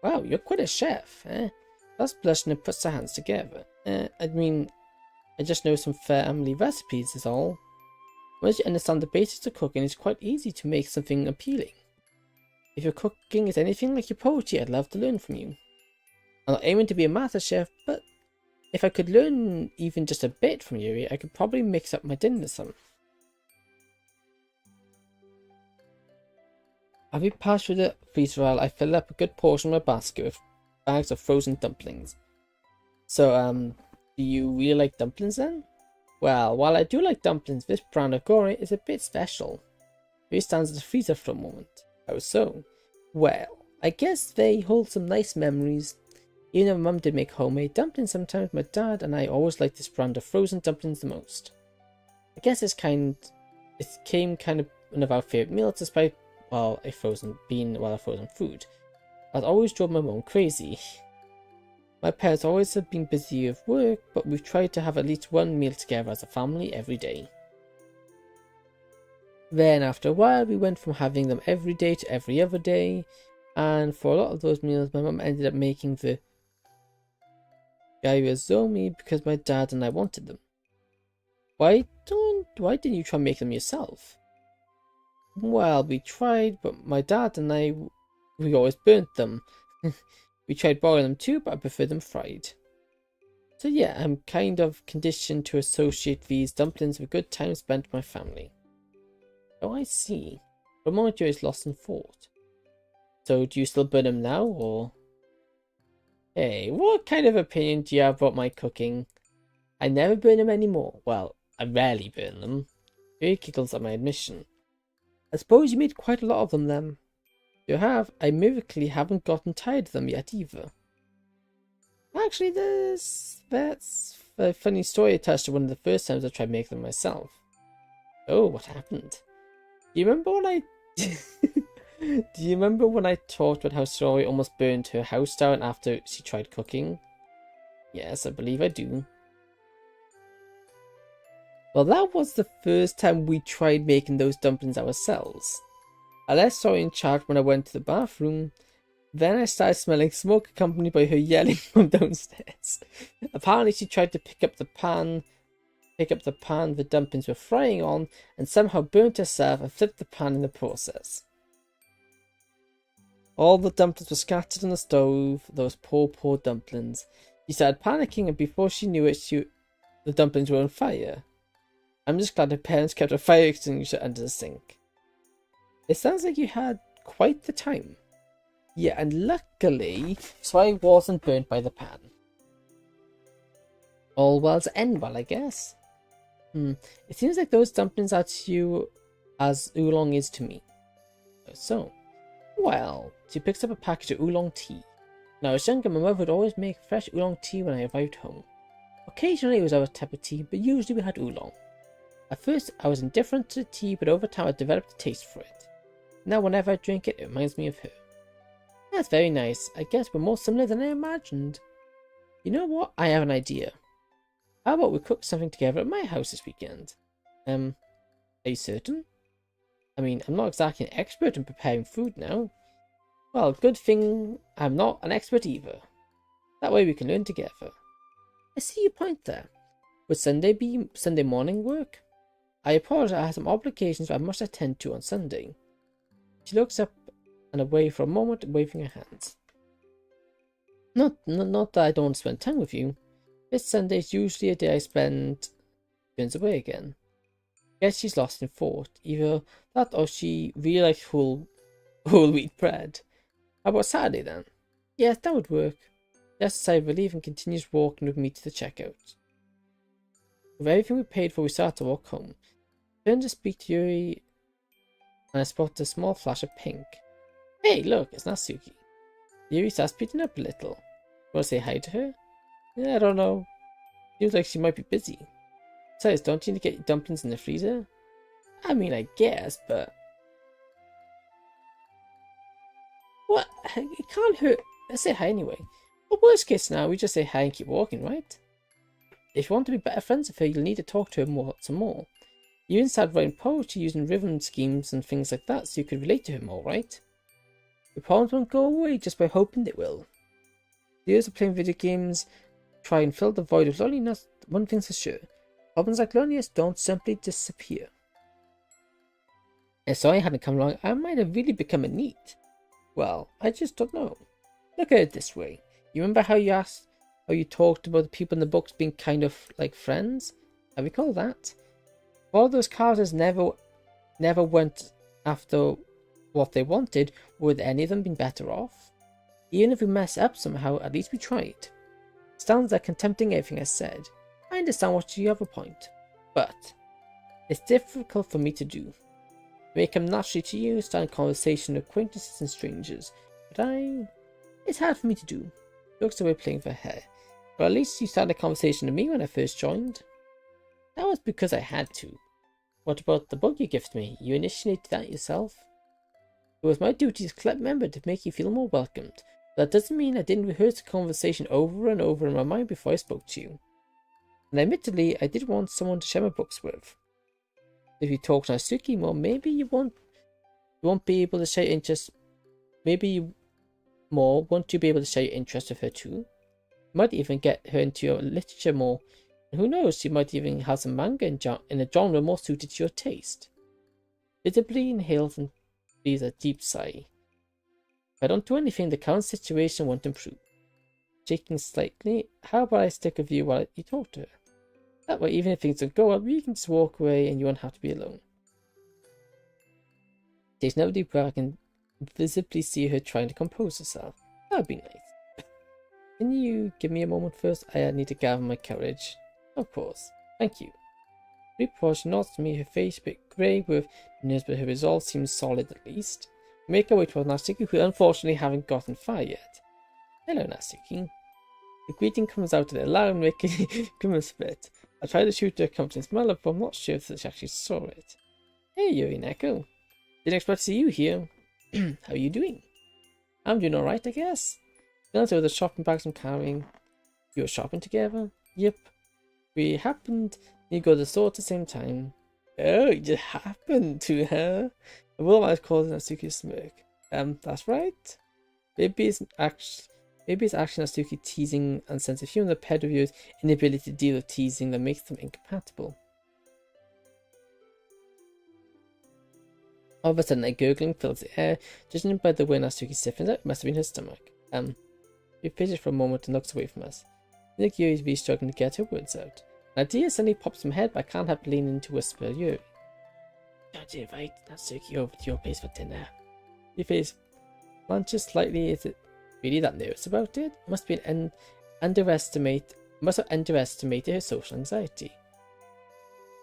Wow, you're quite a chef, eh? That's blushing and puts our hands together. I just know some family recipes is all. Once you understand the basics of cooking, it's quite easy to make something appealing. If your cooking is anything like your poetry, I'd love to learn from you. I'm not aiming to be a master chef, but if I could learn even just a bit from Yuri, I could probably mix up my dinner some. As we passed through the freezer aisle, I filled up a good portion of my basket with bags of frozen dumplings. So, do you really like dumplings then? Well, while I do like dumplings, this brand of gore is a bit special. Here stands at the freezer for a moment. How so? Well, I guess they hold some nice memories. Even though my mum did make homemade dumplings sometimes, my dad and I always liked this brand of frozen dumplings the most. I guess it came kind of one of our favourite meals despite, a frozen food. That always drove my mum crazy. My parents always have been busy with work, but we've tried to have at least one meal together as a family every day. Then after a while, we went from having them every day to every other day, and for a lot of those meals, my mum ended up making the Gyozomi because my dad and I wanted them. Why didn't you try and make them yourself? Well, we tried, but my dad and we always burnt them. We tried boiling them too, but I prefer them fried. So yeah, I'm kind of conditioned to associate these dumplings with good time spent with my family. Oh, I see. For a moment you're lost in thought. So do you still burn them now, or? Hey, what kind of opinion do you have about my cooking? I never burn them anymore. Well, I rarely burn them. Yuri giggles at my admission. I suppose you made quite a lot of them then. You have. I miraculously haven't gotten tired of them yet either. Actually, that's a funny story attached to one of the first times I tried making them myself. Oh, what happened? Do you remember when I... Do you remember when I talked about how Story almost burned her house down after she tried cooking? Yes, I believe I do. Well, that was the first time we tried making those dumplings ourselves. I left Story in charge when I went to the bathroom. Then I started smelling smoke accompanied by her yelling from downstairs. Apparently she tried to pick up the pan the dumplings were frying on and somehow burnt herself and flipped the pan in the process. All the dumplings were scattered on the stove, those poor dumplings. She started panicking and before she knew it, the dumplings were on fire. I'm just glad her parents kept a fire extinguisher under the sink. It sounds like you had quite the time. Yeah, and luckily, so I wasn't burnt by the pan. All well's end well, I guess. It seems like those dumplings are to you as oolong is to me. So, well, she picks up a package of oolong tea. Now, as younger, my mother would always make fresh oolong tea when I arrived home. Occasionally it was our type of tea, but usually we had oolong. At first, I was indifferent to the tea, but over time I developed a taste for it. Now, whenever I drink it, it reminds me of her. That's very nice. I guess we're more similar than I imagined. You know what? I have an idea. How about we cook something together at my house this weekend? Are you certain? I mean, I'm not exactly an expert in preparing food now. Well, good thing I'm not an expert either. That way we can learn together. I see your point there. Would Sunday morning work? I apologize, I have some obligations I must attend to on Sunday. She looks up and away for a moment, waving her hands. Not that I don't spend time with you. This Sunday is usually a day I spend... Turns away again. Guess she's lost in thought. Either that or she really likes whole wheat bread. How about Saturday then? Yes, that would work. Just a sigh of relief and continues walking with me to the checkout. With everything we paid for, we start to walk home. I turn to speak to Yuri and I spot a small flash of pink. Hey, look, it's Natsuki. Yuri starts speeding up a little. Want to say hi to her? Yeah, I don't know. Seems like she might be busy. Besides, don't you need to get your dumplings in the freezer? I mean, I guess, but... What? It can't hurt. Let's say hi anyway. But worst case scenario, we just say hi and keep walking, right? If you want to be better friends with her, you'll need to talk to her some more. You even started writing poetry using rhythm schemes and things like that so you could relate to her more, right? Your problems won't go away just by hoping they will. Years of playing video games try and fill the void of loneliness. One thing's for sure. Problems like loneliness don't simply disappear. If I hadn't come along, I might have really become a neat. Well, I just don't know. Look at it this way. You remember how you talked about the people in the books being kind of like friends? I recall that. All those characters never went after what they wanted. Would any of them been better off? Even if we mess up somehow, at least we tried. Sounds like contempting everything I said. I understand what you have a point, but it's difficult for me to do. It may come naturally to you, start a conversation with acquaintances and strangers, but it's hard for me to do. Looks away playing for hair. But at least you started a conversation with me when I first joined. That was because I had to. What about the book you gifted me? You initiated that yourself? It was my duty as club member to make you feel more welcomed. But that doesn't mean I didn't rehearse the conversation over and over in my mind before I spoke to you. And admittedly, I did want someone to share my books with. If you talk to Natsuki more, maybe you won't be able to share your interest. Won't you be able to share your interest with her too? You might even get her into your literature more. And who knows, she might even have some manga in a genre more suited to your taste. Visibly inhales and breathes a deep sigh. If I don't do anything, the current situation won't improve. shaking slightly. How about I stick with you while you talk to her? That way, even if things don't go well, we can just walk away and you won't have to be alone. Takes another deep breath. I can visibly see her trying to compose herself. That'd be nice. Can you give me a moment first? I need to gather my courage. Of course. Thank you. Before she nods to me, her face a bit grey with nerves, but her resolve seems solid at least. We make our way towards Natsuki, who unfortunately haven't gotten far yet. Hello, Natsuki. The greeting comes out a loud and making grimace a bit. I try to shoot her a comforting smile, but I'm not sure if she actually saw it. Hey, Yuri and Echo. Didn't expect to see you here. How are you doing? I'm doing alright, I guess. Glance over the shopping bags I'm carrying. You were shopping together? Yep. We happened to go to the store at the same time. Oh, you just happened to, huh? A will might call Natsuki smirk. That's right. Maybe it's actually Natsuki teasing and sense of humor, the pair of yours inability to deal with teasing that makes them incompatible. All of a sudden, a gurgling fills the air. Judging by the way Natsuki stiffens out, it must have been her stomach. She fidgets for a moment and looks away from us. I think Yuri's really struggling to get her words out. An idea suddenly pops in my head, but I can't help but lean in to whisper Yuri. Don't you invite Natsuki over to your place for dinner? Your face blanches slightly. Is it really that nervous about it? Must have underestimated her social anxiety.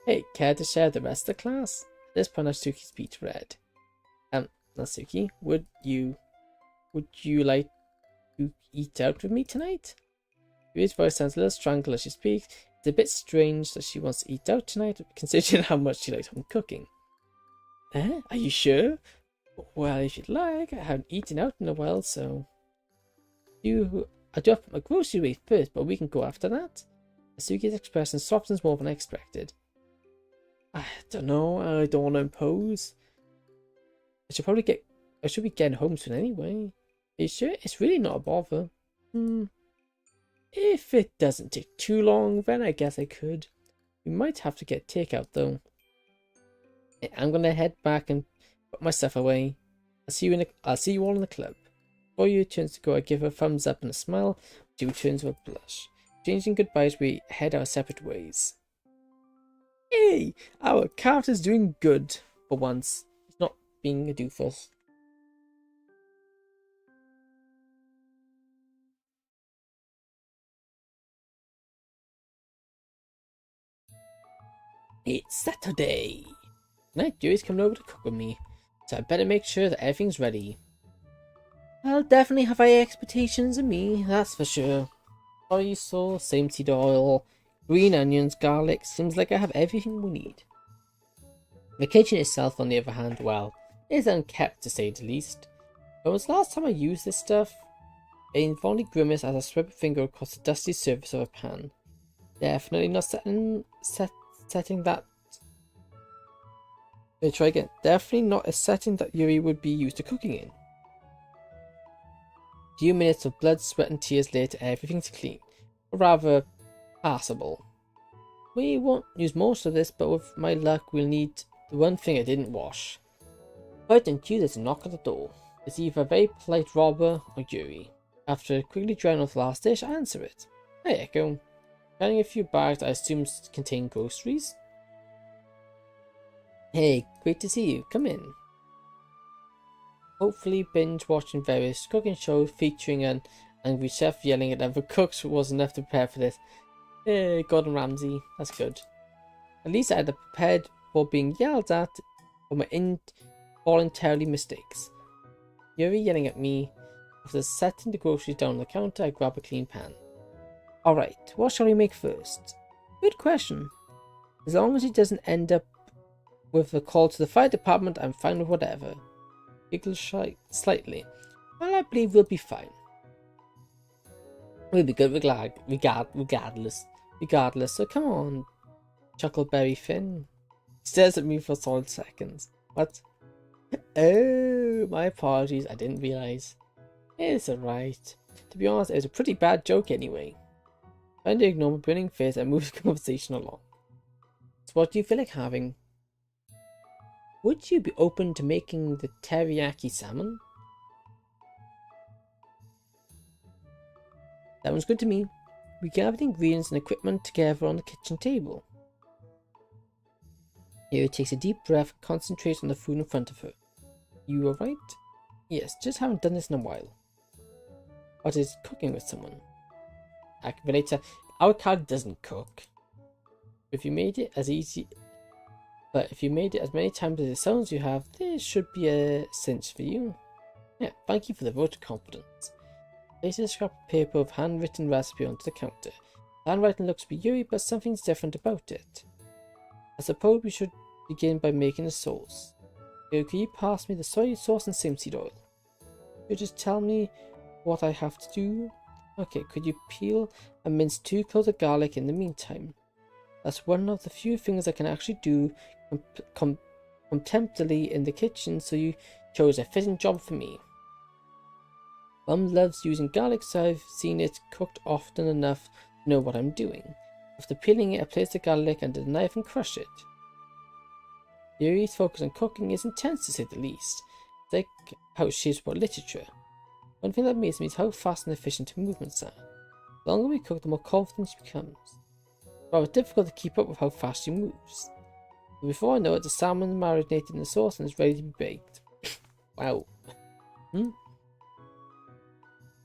Hey, care to share the rest of the class? At this point, Natsuki's speech read. Natsuki, would you like to eat out with me tonight? Yuri's voice sounds a little strangled as she speaks. It's a bit strange that she wants to eat out tonight, considering how much she likes home cooking. Are you sure? Well, if you'd like, I haven't eaten out in a while, so... I do have to put my grocery away first, but we can go after that. Natsuki's expression softens more than I expected. I don't know, I don't want to impose. I should be getting home soon anyway. Are you sure? It's really not a bother. If it doesn't take too long, then I guess I could. We might have to get takeout though. I'm gonna head back and put my stuff away. I'll see you all in the club. Before you turns to go, I give her a thumbs up and a smile. She returns with a blush. Changing goodbyes, we head our separate ways. Hey, our character's doing good for once. He's not being a doofus. It's Saturday. Tonight, Yuri's coming over to cook with me, so I better make sure that everything's ready. I'll definitely have high expectations of me, that's for sure. Soy sauce, same seed oil, green onions, garlic. Seems like I have everything we need. The kitchen itself, on the other hand, well, is unkept to say the least. When was the last time I used this stuff? I involuntarily grimace as I sweep a finger across the dusty surface of a pan. Definitely not setting that. Let me try again. Definitely not a setting that Yuri would be used to cooking in. A few minutes of blood, sweat and tears later, everything's clean. Or rather, passable. We won't use most of this, but with my luck we'll need the one thing I didn't wash. Right on cue, there's a knock at the door. It's either a very polite robber or Yuri. After quickly drying off the last dish, I answer it. Hey Echo. Carrying a few bags I assume contain groceries. Hey, great to see you. Come in. Hopefully binge watching various cooking shows featuring an angry chef yelling at other cooks was enough to prepare for this. Hey, Gordon Ramsay. That's good. At least I had prepared for being yelled at for my involuntary mistakes. Yuri yelling at me. After setting the groceries down on the counter, I grab a clean pan. Alright, what shall we make first? Good question. As long as it doesn't end up with a call to the fire department, I'm fine with whatever. Giggle slightly. Well, I believe we'll be fine. We'll be good regardless. So come on, Chuckleberry Finn. He stares at me for solid seconds. What? Oh, my apologies. I didn't realise. It's alright. To be honest, it was a pretty bad joke anyway. Trying to ignore my burning face, I move the conversation along. So what do you feel like having? Would you be open to making the teriyaki salmon? Sounds good to me. We gather the ingredients and equipment together on the kitchen table. Yuri takes a deep breath and concentrates on the food in front of her. You alright? Yes, just haven't done this in a while. What is cooking with someone? I can relate to our character doesn't cook. If you made it as easy, but if you made it as many times as it sounds you have, this should be a cinch for you. Yeah, thank you for the vote of confidence. Place a scrap of paper with handwritten recipe onto the counter. The handwriting looks to be Yuri, but something's different about it. I suppose we should begin by making a sauce. Yuri, can you pass me the soy sauce and seed oil? You just tell me what I have to do. Okay, could you peel and mince 2 cloves of garlic in the meantime? That's one of the few things I can actually do contemptibly in the kitchen, so you chose a fitting job for me. Mum loves using garlic, so I've seen it cooked often enough to know what I'm doing. After peeling it, I place the garlic under the knife and crush it. Yuri's focus on cooking is intense to say the least. It's like how she shapes what literature. One thing that amazes me is how fast and efficient her movements are. The longer we cook, the more confident she becomes. It's rather difficult to keep up with how fast she moves. But before I know it, the salmon is marinated in the sauce and is ready to be baked. Wow.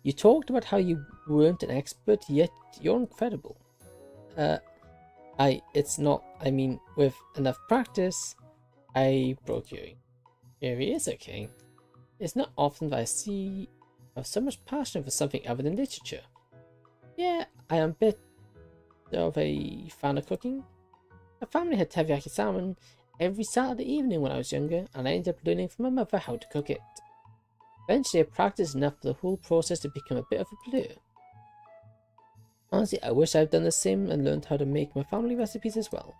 You talked about how you weren't an expert, yet you're incredible. With enough practice, I broke Yuri. Yuri is okay. It's not often that I see have so much passion for something other than literature. Yeah, I am a bit of a fan of cooking. My family had teriyaki salmon every Saturday evening when I was younger, and I ended up learning from my mother how to cook it. Eventually I practiced enough for the whole process to become a bit of a blur. Honestly, I wish I'd done the same and learned how to make my family recipes as well.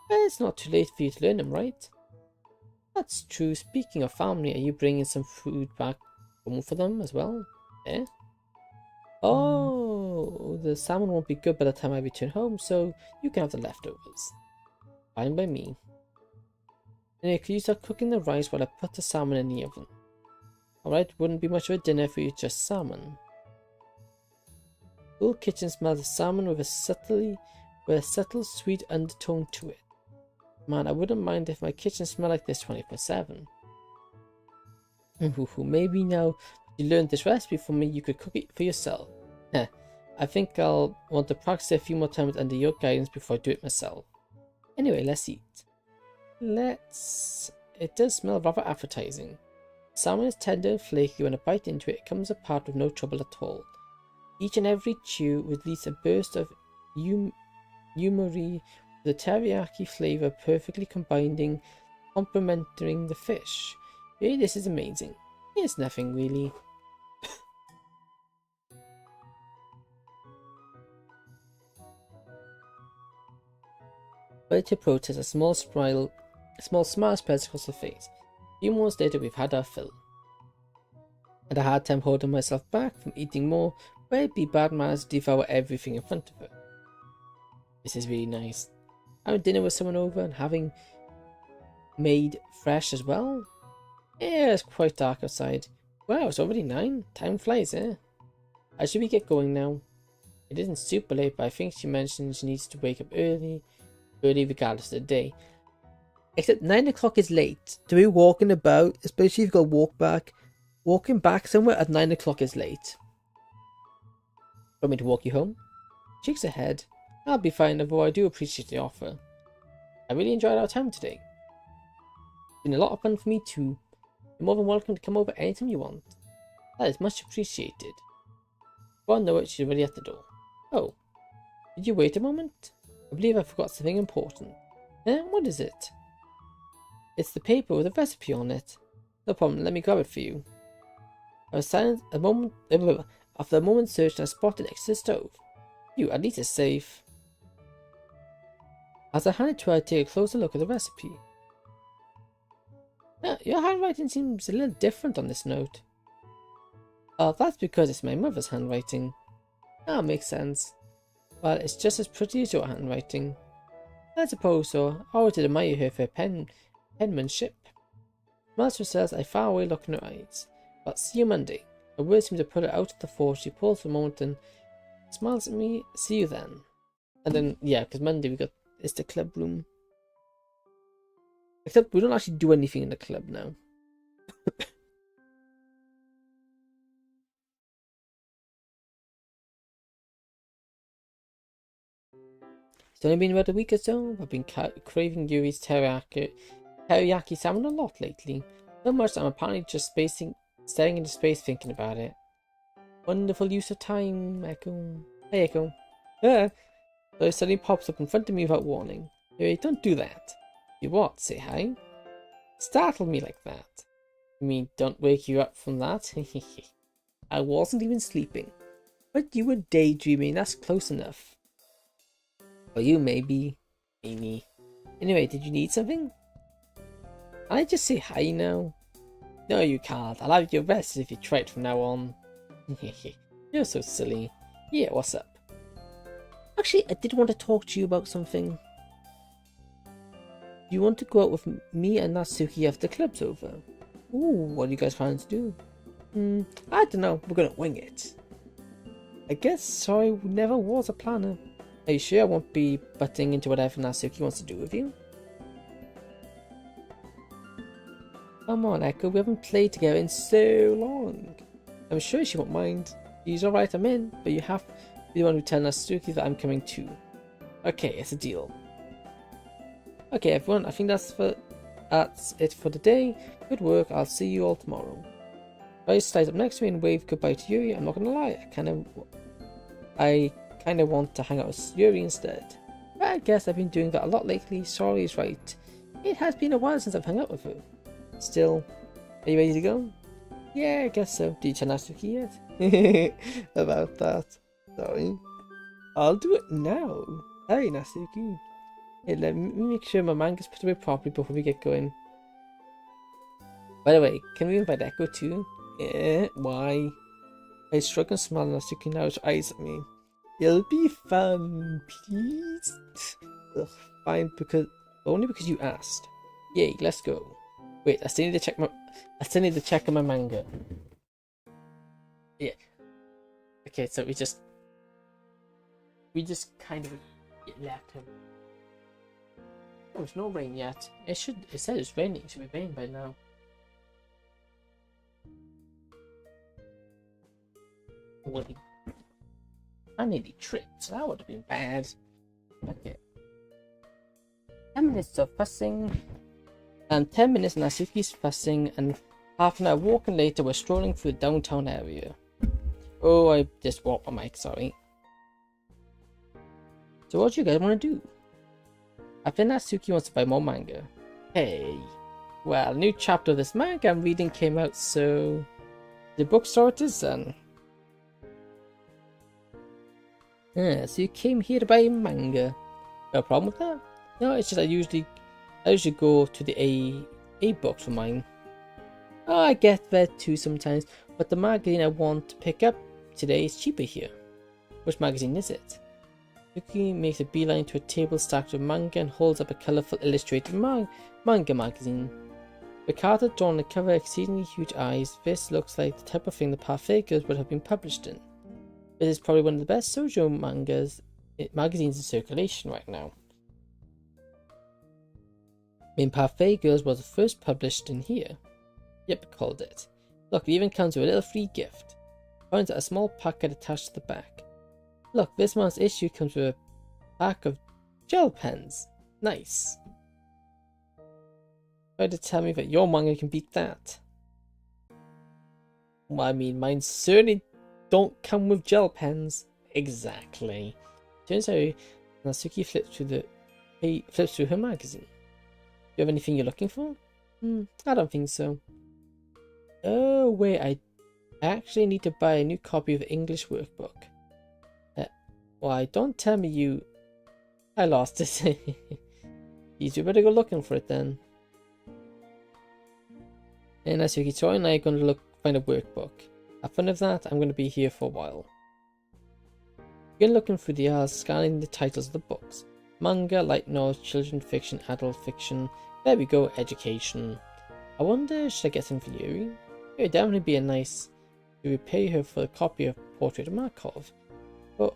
But it's not too late for you to learn them, right? That's true. Speaking of family, are you bringing some food back home for them as well? Eh? Oh, the salmon won't be good by the time I return home, so you can have the leftovers. Fine by me. Anyway, could you start cooking the rice while I put the salmon in the oven? Alright, wouldn't be much of a dinner for you, just salmon. The whole kitchen smells of salmon with a subtle sweet undertone to it. Man, I wouldn't mind if my kitchen smelled like this 24/7. Maybe now you learned this recipe from me, you could cook it for yourself. I think I'll want to practice it a few more times under your guidance before I do it myself. Anyway, let's eat. It does smell rather appetizing. Salmon is tender and flaky. When I bite into it, it comes apart with no trouble at all. Each and every chew releases a burst of umami with the teriyaki flavor perfectly complementing the fish. Really, this is amazing. It's nothing really. Ready to protest, a small smile spreads across her face. A few moments later, we've had our fill. I had a hard time holding myself back from eating more, but it'd be bad manners to devour everything in front of her. This is really nice. Having dinner with someone over and having made fresh as well. Yeah, it's quite dark outside. Wow, it's already 9. Time flies, eh? I should get going now. It isn't super late, but I think she mentioned she needs to wake up early regardless of the day. Except 9 o'clock is late. To be walking about, especially if you've got to walk back. Walking back somewhere at 9 o'clock is late. Want me to walk you home? Shakes her head. I'll be fine, although I do appreciate the offer. I really enjoyed our time today. It's been a lot of fun for me too. You're more than welcome to come over anytime you want. That is much appreciated. Before I know it, she's already at the door. Oh, did you wait a moment? I believe I forgot something important. What is it? It's the paper with a recipe on it. No problem, let me grab it for you. I was silent a moment. After a moment's search, I spotted it next to the stove. At least it's safe. As I hand it to her, I take a closer look at the recipe. Your handwriting seems a little different on this note. Oh, that's because it's my mother's handwriting. Makes sense. Well, it's just as pretty as your handwriting. I suppose so. I always admire her for her penmanship. Smiles herself, I far away look in her eyes. But see you Monday. Her words seem to put her out of the force. She paused for a moment and smiles at me. See you then. And then, yeah, because Monday it's the club room. Except we don't actually do anything in the club now. It's only been about a week or so. I've been craving Yuri's teriyaki salmon a lot lately. So much that I'm apparently just staring into space thinking about it. Wonderful use of time, Echo. Hey, Echo. So it suddenly pops up in front of me without warning. Hey, don't do that. You what? Say hi? Startle me like that. You mean don't wake you up from that? I wasn't even sleeping. But you were daydreaming, that's close enough. Or you maybe. Amy. Anyway, did you need something? Can I just say hi now? No, you can't. I'll have your rest if you try it from now on. You're so silly. Yeah, what's up? Actually, I did want to talk to you about something. You want to go out with me and Natsuki after the club's over? Ooh, what are you guys planning to do? I don't know. We're gonna wing it. I guess so. I never was a planner. Are you sure I won't be butting into whatever Natsuki wants to do with you? Come on, Echo. We haven't played together in so long. I'm sure she won't mind. She's alright, I'm in, but you have to be the one who tells Natsuki that I'm coming too. Okay, it's a deal. Okay, everyone, I think that's it for the day. Good work, I'll see you all tomorrow. I slides up next to me and wave goodbye to Yuri. I'm not gonna lie, I kinda want to hang out with Yuri instead. But I guess I've been doing that a lot lately. Sorry is right. It has been a while since I've hung out with her. Still, are you ready to go? Yeah, I guess so. Did you tell Natsuki yet? About that. Sorry. I'll do it now. Hey, Natsuki. Hey, let me make sure my manga's put away properly before we get going. By the way, can we invite Echo too? Yeah, why? I shrug and smile and Natsuki now eyes at me. It'll be fun, please. Ugh, fine, only because you asked. Yay, let's go. Wait, I still need to check on my manga. Yeah. Okay, so we just kind of left him. Oh, it's no rain yet. It said it's raining. It should be raining by now. Wait. I nearly tripped. That would have been bad. Okay. 10 minutes of fussing. And 10 minutes Natsuki's fussing, and half an hour walking later we're strolling through the downtown area. Oh, I just walked my mic, sorry. So what do you guys want to do? I think Natsuki wants to buy more manga. Hey. Well, a new chapter of this manga I'm reading came out, so the bookstore it is then. So you came here to buy manga. No problem with that? No, it's just I usually go to the A book for mine. Oh, I get that too sometimes, but the magazine I want to pick up today is cheaper here. Which magazine is it? Yuki makes a beeline to a table stacked with manga and holds up a colourful illustrated manga magazine. The card drawn on the cover exceedingly huge eyes. This looks like the type of thing the Parfait Girls would have been published in. It is probably one of the best shoujo magazines in circulation right now. Parfait Girls was the first published in here. Yep, called it. Look, it even comes with a little free gift. Finds a small packet attached to the back. Look, this month's issue comes with a pack of gel pens. Nice. Try to tell me that your manga can beat that. Well, I mean, mine certainly don't come with gel pens. Exactly. Turns out Natsuki flips through her magazine. Do you have anything you're looking for? I don't think so. Oh wait, I actually need to buy a new copy of the English workbook. Why, don't tell me I lost it. You better go looking for it then. And Natsuki, Tori and I are going to find a workbook. Have fun of that, I'm going to be here for a while. Begin looking through the aisles, scanning the titles of the books. Manga, light novels, children fiction, adult fiction. There we go, education. I wonder, should I get some for Yuri? It would definitely be a nice to repay her for a copy of Portrait of Markov. But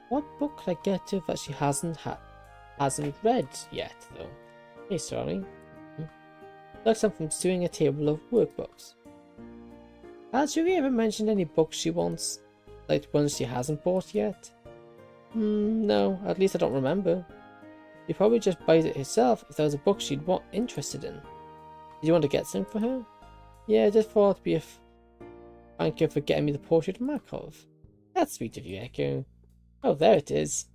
What book could I get to that she hasn't read yet, though? Hey, sorry. Looks like I'm doing a table of workbooks. Has Yuri ever mentioned any books she wants? Like ones she hasn't bought yet? No, at least I don't remember. She probably just buys it herself if there was a book she'd want interested in. Did you want to get some for her? Yeah, I just thought it'd be a thank you for getting me the portrait of Markov. That's sweet of you, Echo. Oh, there it is.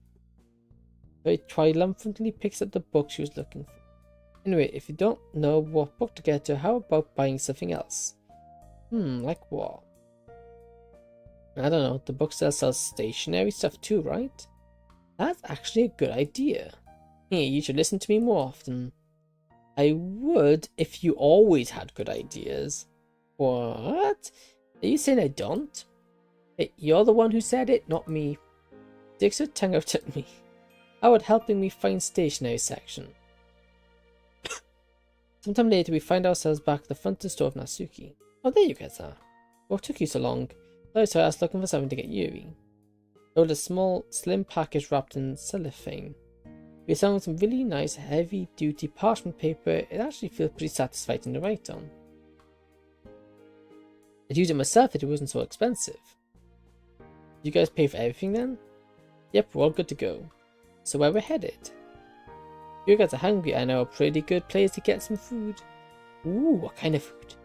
Very triumphantly picks up the book she was looking for. Anyway, if you don't know what book to get her, how about buying something else? Like what? I don't know, the bookseller sells stationery stuff too, right? That's actually a good idea. Hey, you should listen to me more often. I would if you always had good ideas. What? Are you saying I don't? Hey, you're the one who said it, not me. Sticks her tongue out at me. How would helping me find stationery section? Sometime later we find ourselves back at the front of the store of Natsuki. Oh, there you guys are. What took you so long? So I was looking for something to get Yuri. Oh, a small, slim package wrapped in cellophane. We found some really nice, heavy-duty parchment paper. It actually feels pretty satisfying to write on. I'd use it myself if it wasn't so expensive. You guys pay for everything then? Yep, we're all good to go. So where we're headed? You guys are hungry. I know a pretty good place to get some food. Ooh, what kind of food?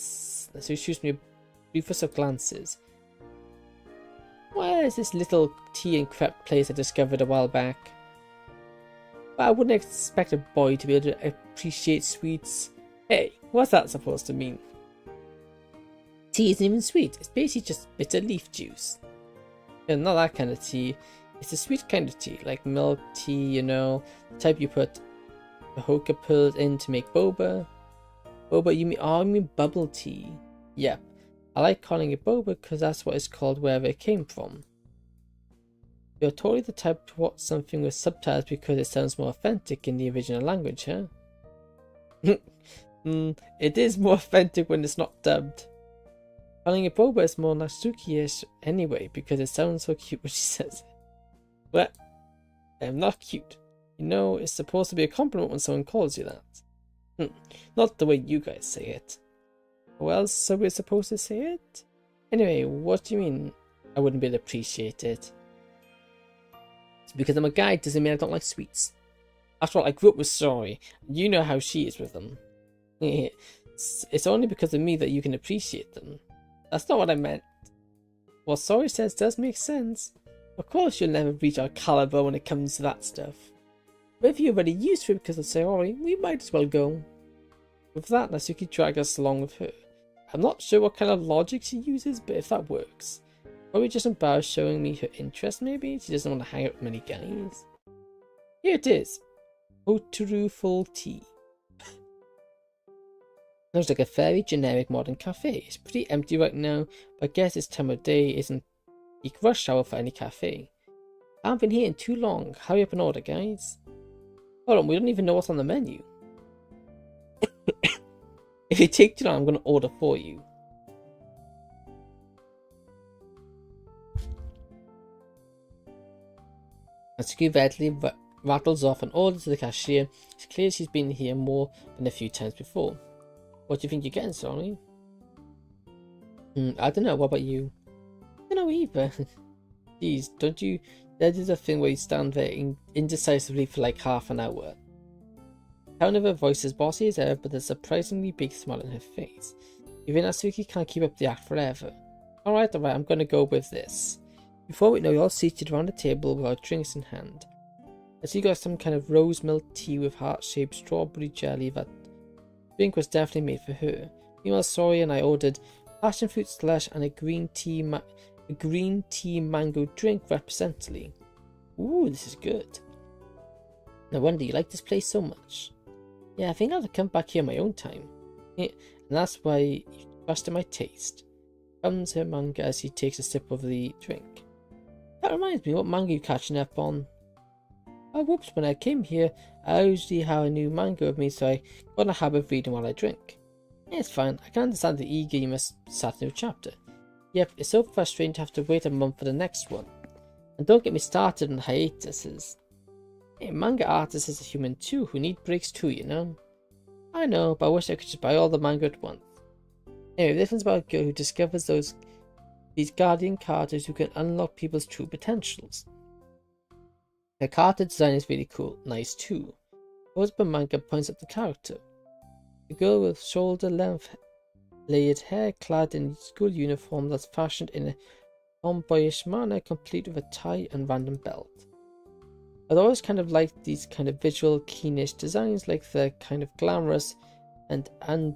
So she shoots me a briefest of glances. Where is this little tea and crepe place I discovered a while back? But I wouldn't expect a boy to be able to appreciate sweets. Hey, what's that supposed to mean? Tea isn't even sweet. It's basically just bitter leaf juice. And not that kind of tea. It's a sweet kind of tea, like milk tea, you know, the type you put the hoka pearls in to make boba. Boba, you mean bubble tea? Yep. I like calling it boba because that's what it's called wherever it came from. You're totally the type to watch something with subtitles because it sounds more authentic in the original language, huh? It is more authentic when it's not dubbed. Calling it boba is more Natsuki-ish anyway because it sounds so cute when she says it. But I'm not cute. You know, it's supposed to be a compliment when someone calls you that. Not the way you guys say it. How else are we supposed to say it? Anyway, what do you mean I wouldn't be able to appreciate it? It's because I'm a guy doesn't mean I don't like sweets. After all, I grew up with Sori. You know how she is with them. It's only because of me that you can appreciate them. That's not what I meant. What Sori says does make sense. Of course you'll never reach our caliber when it comes to that stuff. But if you're already used to it because of Sayori, we might as well go. With that, Natsuki dragged us along with her. I'm not sure what kind of logic she uses, but if that works. Probably just embarrassed showing me her interest maybe? She doesn't want to hang out with many guys. Here it is. Oturu full tea. Looks like a very generic modern cafe. It's pretty empty right now, but I guess this time of day isn't peak rush hour for any cafe. I haven't been here in too long. Hurry up and order, guys. Hold on, we don't even know what's on the menu. If you take too long, I'm going to order for you. Natsuki readily rattles off an order to the cashier. It's clear she's been here more than a few times before. What do you think you're getting, Sonny? I don't know, what about you? I don't know either. Jeez, don't you... That is a thing where you stand there indecisively for like half an hour. Tone of her voice is bossy as ever, but there's a surprisingly big smile on her face. Even Natsuki can't keep up the act forever. Alright, I'm gonna go with this. Before we know, you're all seated around the table with our drinks in hand. I see you got some kind of rose milk tea with heart-shaped strawberry jelly. That drink was definitely made for her. Meanwhile, Sori and I ordered passion fruit slush and a green tea mango drink representatively. Ooh, this is good. No wonder you like this place so much. Yeah, I think I'll come back here my own time. Yeah, and that's why you trusted my taste. Comes her manga as he takes a sip of the drink. That reminds me, what manga you catching up on? Oh, whoops, when I came here, I usually have a new manga with me, so I got in a habit of reading while I drink. Yeah, it's fine, I can understand the eager you must start a new chapter. Yep, it's so frustrating to have to wait a month for the next one. And don't get me started on hiatuses. A manga artist is a human too, who need breaks too, you know? I know, but I wish I could just buy all the manga at once. Anyway, this one's about a girl who discovers these guardian characters who can unlock people's true potentials. The character design is really cool, nice too. The manga points at the character. A girl with shoulder-length layered hair clad in school uniform that's fashioned in a tomboyish manner, complete with a tie and random belt. I've always kind of liked these kind of visual, keenish designs, like they're kind of glamorous and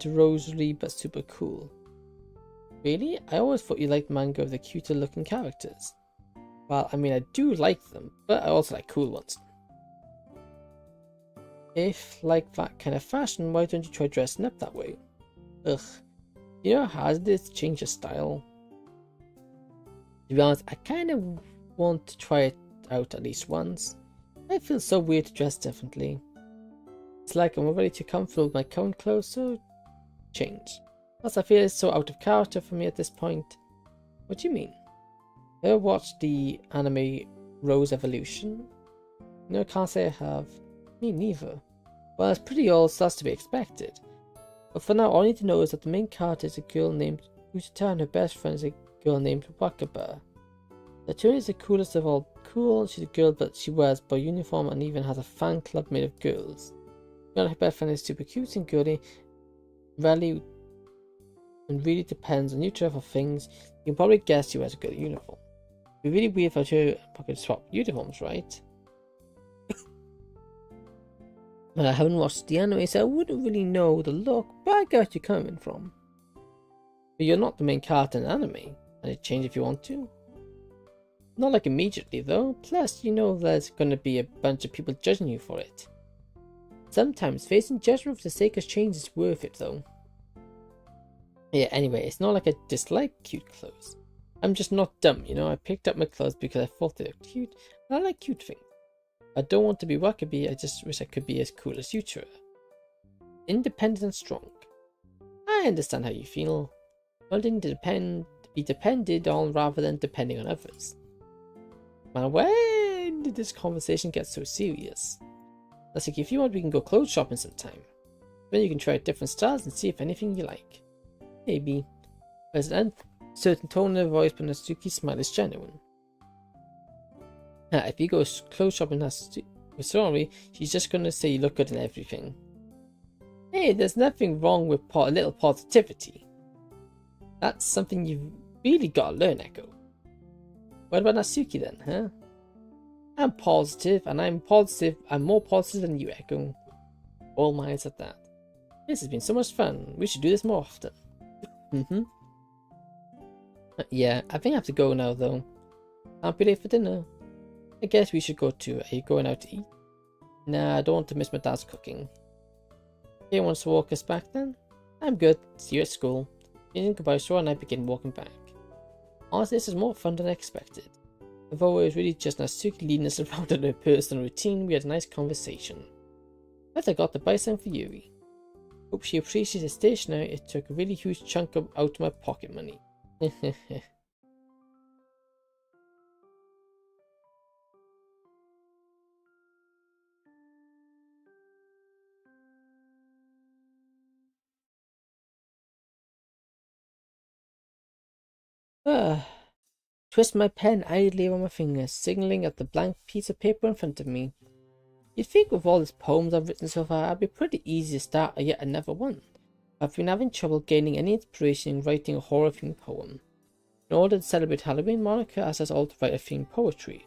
rosary but super cool. Really? I always thought you liked manga with the cuter looking characters. Well, I mean, I do like them, but I also like cool ones. If like that kind of fashion, why don't you try dressing up that way? Ugh. You know how hard it is to change your style? To be honest, I kind of want to try it out at least once. I feel so weird to dress differently. It's like I'm already too comfortable with my current clothes, so change. Plus I feel it's so out of character for me at this point. What do you mean? Ever watched the anime Rose Evolution? No, I can't say I have. Me neither. Well, it's pretty old, so that's to be expected. But for now, all I need to know is that the main character is a girl named Utata and her best friend is a girl named Wakaba. The twin is the coolest of all cool. She's a girl, but she wears boy uniform and even has a fan club made of girls. Her best friend is super cute and girly, really depends on each other for things. You can probably guess she wears a girl uniform. It'd be really weird for her to pocket swap uniforms, right? Well, I haven't watched the anime, so I wouldn't really know the look, but I get where you're coming from. But you're not the main character in the anime, and it change if you want to. Not like immediately though, plus you know there's gonna be a bunch of people judging you for it. Sometimes facing judgment for the sake of change is worth it though. Yeah, anyway, it's not like I dislike cute clothes. I'm just not dumb, you know. I picked up my clothes because I thought they were cute, and I like cute things. I don't want to be Wakabi, I just wish I could be as cool as Yuri. Independent and strong. I understand how you feel. Wanting to be depended on rather than depending on others. Man, when did this conversation get so serious? That's like, if you want, we can go clothes shopping sometime. Then you can try different styles and see if anything you like. Maybe. There's an uncertain tone in her voice, but Natsuki's smile is genuine. If you go clothes shopping with Sorori, she's just gonna say you look good in everything. Hey, there's nothing wrong with a little positivity. That's something you've really gotta learn, Echo. What about Natsuki then, huh? I'm positive, and I'm more positive than you, Echo. All minds at that. This has been so much fun. We should do this more often. Yeah, I think I have to go now though. Can't be late for dinner. I guess we should go too. Are you going out to eat? Nah, I don't want to miss my dad's cooking. He wants to walk us back then? I'm good. See you at school. Goodbye, so and I begin walking back. Honestly, this is more fun than I expected. Although it was really just Natsuki leading us around in her personal routine, we had a nice conversation. But I got to buy some for Yuri. Hope she appreciates the stationery. It took a really huge chunk out of my pocket money. Twist my pen idly on my fingers, signaling at the blank piece of paper in front of me. You'd think with all these poems I've written so far, I'd be pretty easy to start yet another one. I've been having trouble gaining any inspiration in writing a horror-themed poem. In order to celebrate Halloween, Monica asked us all to write a themed poetry.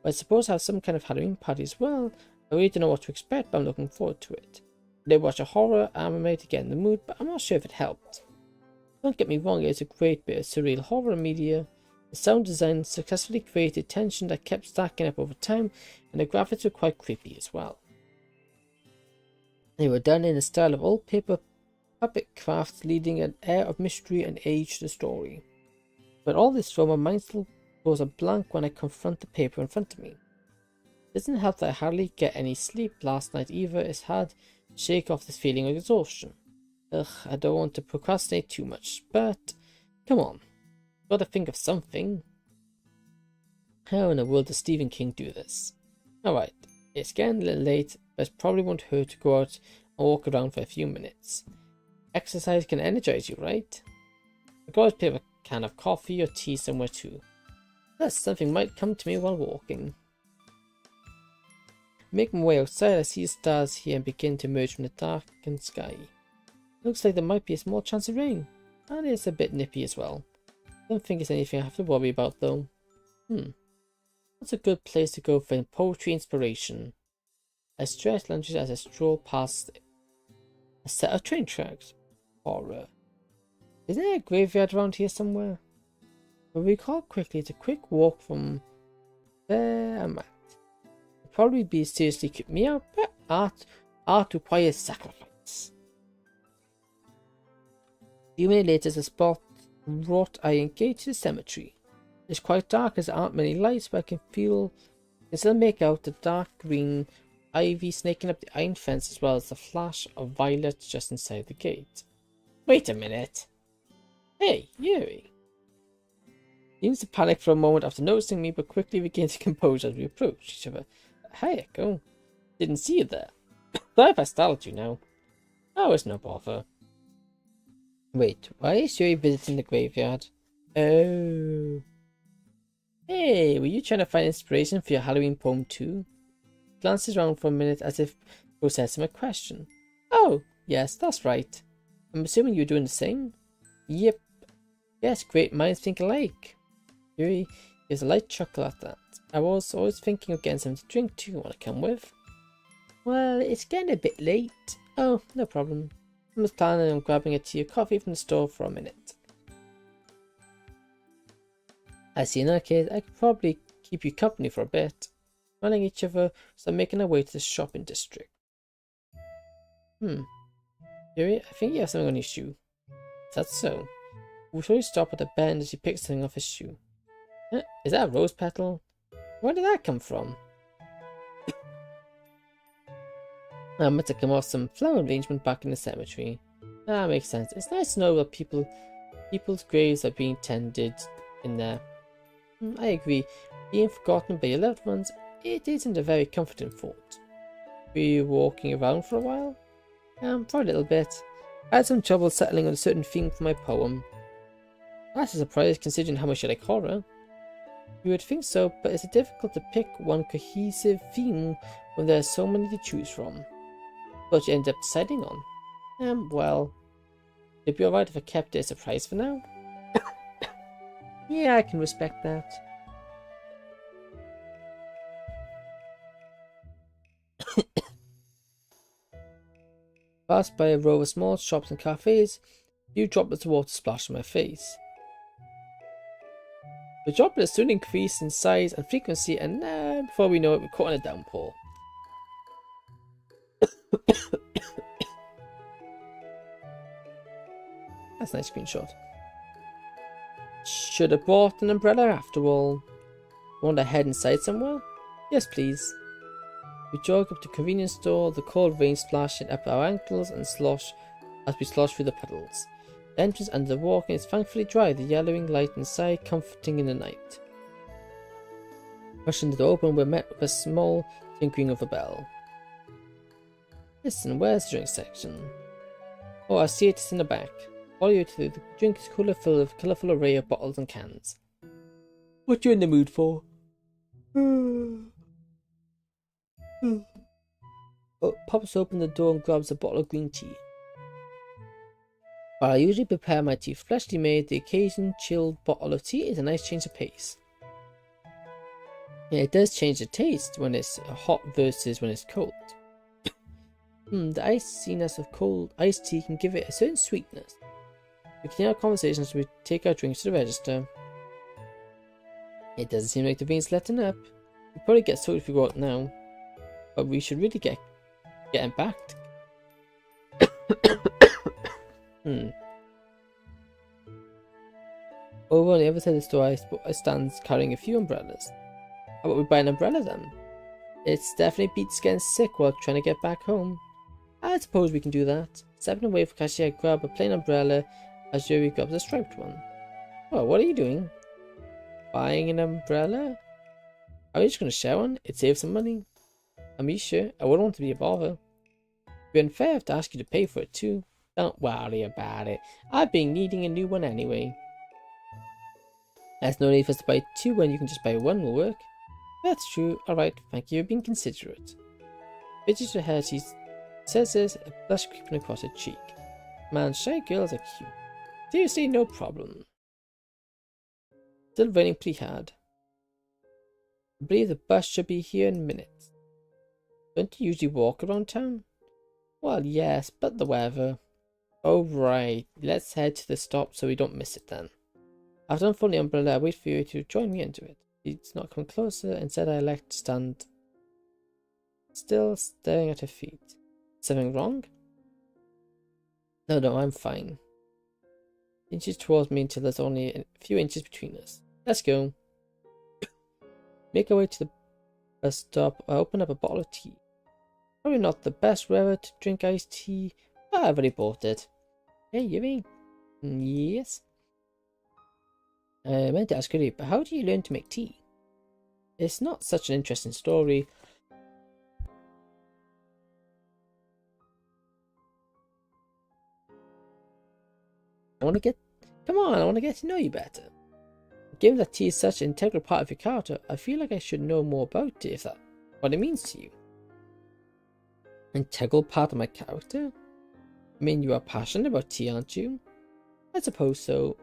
But I suppose I have some kind of Halloween party as well. I really don't know what to expect, but I'm looking forward to it. I did watch a horror anime to get in the mood, but I'm not sure if it helped. Don't get me wrong, it's a great bit of surreal horror media. The sound design successfully created tension that kept stacking up over time, and the graphics were quite creepy as well. They were done in a style of old paper puppet crafts, leading an air of mystery and age to the story. But all this while my mind still goes a blank when I confront the paper in front of me. It doesn't help that I hardly get any sleep last night either. It's hard to shake off this feeling of exhaustion. Ugh, I don't want to procrastinate too much, but come on, gotta think of something. How in the world does Stephen King do this? Alright, it's getting a little late, but it probably won't hurt to go out and walk around for a few minutes. Exercise can energize you, right? I could always pick up a can of coffee or tea somewhere too. Plus, something might come to me while walking. Making my way outside, I see the stars here and begin to emerge from the darkened sky. Looks like there might be a small chance of rain, and it's a bit nippy as well. Don't think it's anything I have to worry about though. What's a good place to go for poetry inspiration? I stretch lunges as I stroll past a set of train tracks. Horror. Isn't there a graveyard around here somewhere? But recall quickly it's a quick walk from where I'm at. It'll probably be seriously keep me out, but art requires sacrifice. A few minutes later, the spot wrought iron gate to the cemetery. It's quite dark as there aren't many lights, but I can still make out the dark green ivy snaking up the iron fence as well as the flash of violets just inside the gate. Wait a minute. Hey, Yuri. He seems to panic for a moment after noticing me, but quickly regains composure as we approach each other. Hey, Echo. Didn't see you there. Sorry if I startled you now. Oh, it's no bother. Wait, why is Yuri visiting the graveyard? Oh. Hey, were you trying to find inspiration for your Halloween poem too? He glances around for a minute as if processing a question. Oh, yes, that's right. I'm assuming you're doing the same? Yep. Yes, great minds think alike. Yuri gives a light chuckle at that. I was always thinking of getting something to drink too. Want to come with? Well, it's getting a bit late. Oh, no problem. I was planning on grabbing a tea or coffee from the store for a minute. I see in that case, I could probably keep you company for a bit. Running each other, so I'm making our way to the shopping district. Yuri, I think you have something on your shoe. Is that so? We'll surely stop at a bend as he picks something off his shoe. Is that a rose petal? Where did that come from? I must have come off some flower arrangement back in the cemetery. That makes sense. It's nice to know that people's graves are being tended in there. I agree. Being forgotten by your loved ones, it isn't a very comforting thought. Were you walking around for a while? For a little bit. I had some trouble settling on a certain theme for my poem. That's a surprise considering how much I like horror. You would think so, but it's difficult to pick one cohesive theme when there are so many to choose from. What you end up deciding on? Well, it'd be alright if I kept it a surprise for now. Yeah, I can respect that. Passed by a row of small shops and cafes, a few droplets of water splashed on my face. The droplets soon increased in size and frequency, and before we know it, we're caught in a downpour. That's a nice screenshot. Should have bought an umbrella after all. Want to head inside somewhere? Yes, please. We jog up to the convenience store, the cold rain splashing up our ankles and slosh as we slosh through the puddles. The entrance under the walking is thankfully dry, the yellowing light inside comforting in the night. Rushing the door open, we're met with a small tinkering of a bell. Listen, where's the drink section? Oh, I see it's in the back. Follow you to the drinks cooler full of colourful array of bottles and cans. What you in the mood for? Pops open the door and grabs a bottle of green tea. While I usually prepare my tea freshly made, the occasion chilled bottle of tea is a nice change of pace. Yeah, it does change the taste when it's hot versus when it's cold. The iciness of cold iced tea can give it a certain sweetness. We continue our conversations as we take our drinks to the register. It doesn't seem like the bean's letting up. We'll probably get soaked if we go out now. But we should really get him back. Over on the other side of the store, I stand carrying a few umbrellas. How about we buy an umbrella then? It's definitely beats getting sick while trying to get back home. I suppose we can do that. Stepping away from cashier, I grab a plain umbrella as Yuri grabs a striped one. Oh, what are you doing? Buying an umbrella? Are you just going to share one? It saves some money. I mean, sure, I wouldn't want to be a bother. It'd be unfair to ask you to pay for it too. Don't worry about it. I've been needing a new one anyway. There's no need for us to buy two when you can just buy one will work. That's true. Alright, thank you for being considerate. Fidgets her hair, she says there's a blush creeping across her cheek. Man, shy girls are cute. Seriously, no problem. Still raining pretty hard. I believe the bus should be here in minutes. Don't you usually walk around town? Well, yes, but the weather. Oh, right. Let's head to the stop so we don't miss it then. After unfolding the umbrella, I wait for you to join me into it. It's not coming closer. Instead, I elect to stand still, staring at her feet. Something wrong? No, I'm fine. Inches towards me until there's only a few inches between us. Let's go. Make our way to the bus stop. I open up a bottle of tea. Probably not the best weather to drink iced tea, but I've already bought it. Hey, Yuri. Yes? I meant to ask you, but how do you learn to make tea? It's not such an interesting story. I want to get to know you better. Given that tea is such an integral part of your character, I feel like I should know more about it if that's what it means to you. Integral part of my character? I mean, you are passionate about tea, aren't you? I suppose so.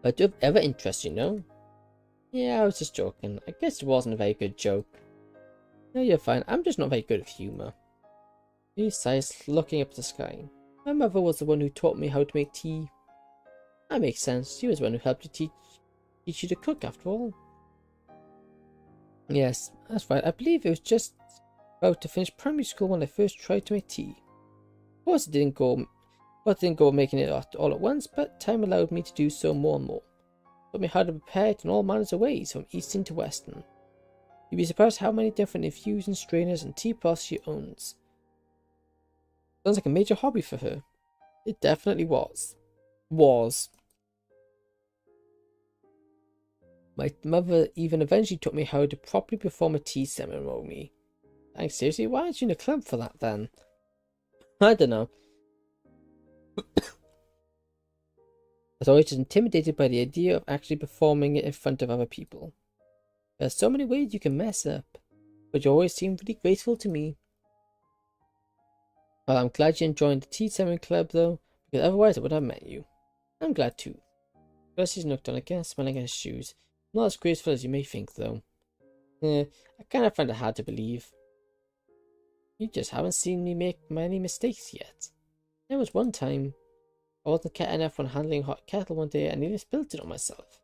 But do you have ever interest, you know? Yeah, I was just joking. I guess it wasn't a very good joke. No, you're fine. I'm just not very good at humour. He sighs, looking up at the sky. My mother was the one who taught me how to make tea. That makes sense. She was the one who helped you teach you to cook, after all. Yes, that's right. I believe it was just about to finish primary school when I first tried to make tea. Of course, it didn't go making it all at once, but time allowed me to do so more and more. Taught me how to prepare it in all manners of ways, from Eastern to Western. You'd be surprised how many different infusions, strainers, and teapots she owns. Sounds like a major hobby for her. It definitely was. My mother even eventually taught me how to properly perform a tea ceremony. Thanks, seriously, why aren't you in a club for that then? I don't know. I was always just intimidated by the idea of actually performing it in front of other people. There are so many ways you can mess up, but you always seem really graceful to me. Well, I'm glad you enjoyed the tea ceremony club though, because otherwise I would have met you. I'm glad too. Percy's knocked on again, smelling at his shoes. Not as graceful as you may think though. I kind of find it hard to believe. You just haven't seen me make many mistakes yet. There was one time I wasn't careful enough when handling a hot kettle one day and nearly spilled it on myself.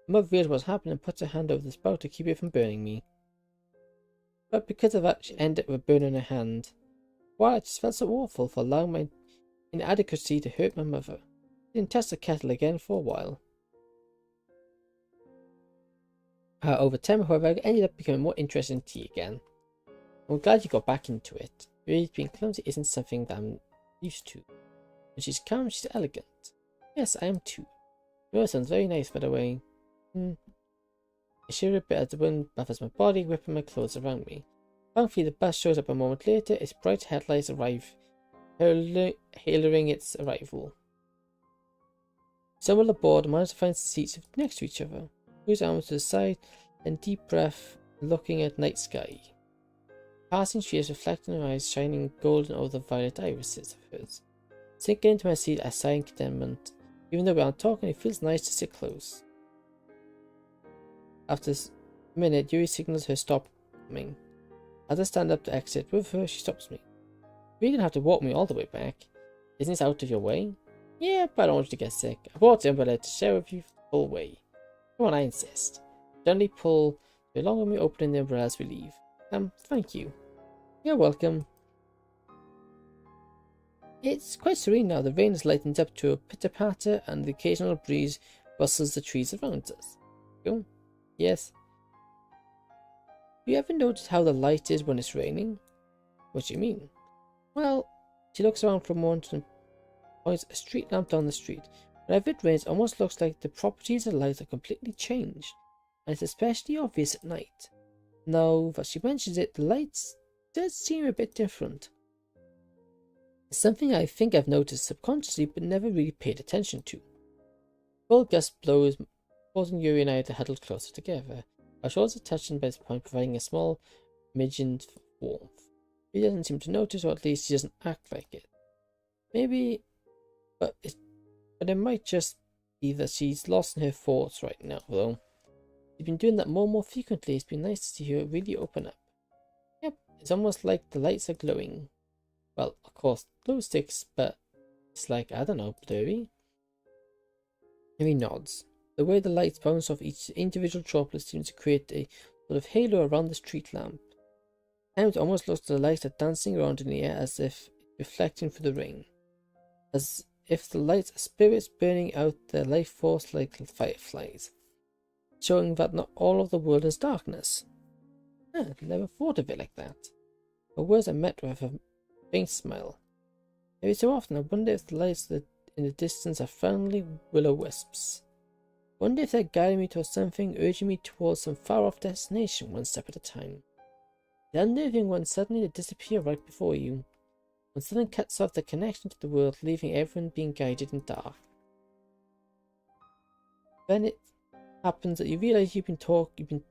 My mother realized what was happening and puts her hand over the spout to keep it from burning me. But because of that, she ended up with a burn on her hand. Why, I just felt so awful for allowing my inadequacy to hurt my mother. I didn't touch the kettle again for a while. Over time, however, I ended up becoming more interested in tea again. I'm glad you got back into it. Really, being clumsy isn't something that I'm used to. When she's calm, she's elegant. Yes, I am too. Your sounds very nice, by the way. I shiver a bit as the wind buffers my body, whipping my clothes around me. Thankfully, the bus shows up a moment later. Its bright headlights arrive, hailing its arrival. Several aboard manage to find seats next to each other. Whose arms to the side, and deep breath, looking at night sky. Passing shears reflecting her eyes, shining golden over the violet irises of hers. Sinking into my seat, I sigh in contentment. Even though we aren't talking, it feels nice to sit close. After a minute, Yuri signals her stop coming. As I stand up to exit with her, she stops me. You didn't have to walk me all the way back. Isn't this out of your way? Yeah, but I don't want you to get sick. I brought the umbrella to share with you the whole way. Come on, I insist. Gently pull along with me, opening the umbrella as we leave. Thank you. You're welcome. It's quite serene now. The rain has lightened up to a pitter-patter and the occasional breeze rustles the trees around us. Oh, yes. You ever notice how the light is when it's raining? What do you mean? Well, she looks around for a moment and points a street lamp down the street. Whenever it rains, it almost looks like the properties of light are completely changed, and it's especially obvious at night. Now that she mentions it, the lights does seem a bit different. It's something I think I've noticed subconsciously but never really paid attention to. Full gust blows, causing Yuri and I to huddle closer together. Our shoulders are touching by this point, providing a small midget warmth. He doesn't seem to notice, or at least he doesn't act like it. Maybe, but it might just be that she's lost in her thoughts right now, though. She's been doing that more and more frequently. It's been nice to see her really open up. Yep, it's almost like the lights are glowing. Well, of course, glow sticks, but it's like, I don't know, blurry. Yuri nods. The way the lights bounce off each individual droplet seems to create a sort of halo around the street lamp. And it almost looks like the lights are dancing around in the air as if reflecting through the rain. As if the lights are spirits burning out their life force like fireflies, showing that not all of the world is darkness. I never thought of it like that. Her words are met with a faint smile. Every so often I wonder if the lights in the distance are friendly will-o-wisps. Wonder if they're guiding me towards something, urging me towards some far-off destination, one step at a time. The unnerving ones suddenly disappear right before you. One suddenly cuts off the connection to the world, leaving everyone being guided in dark. Then it happens that you realize you've been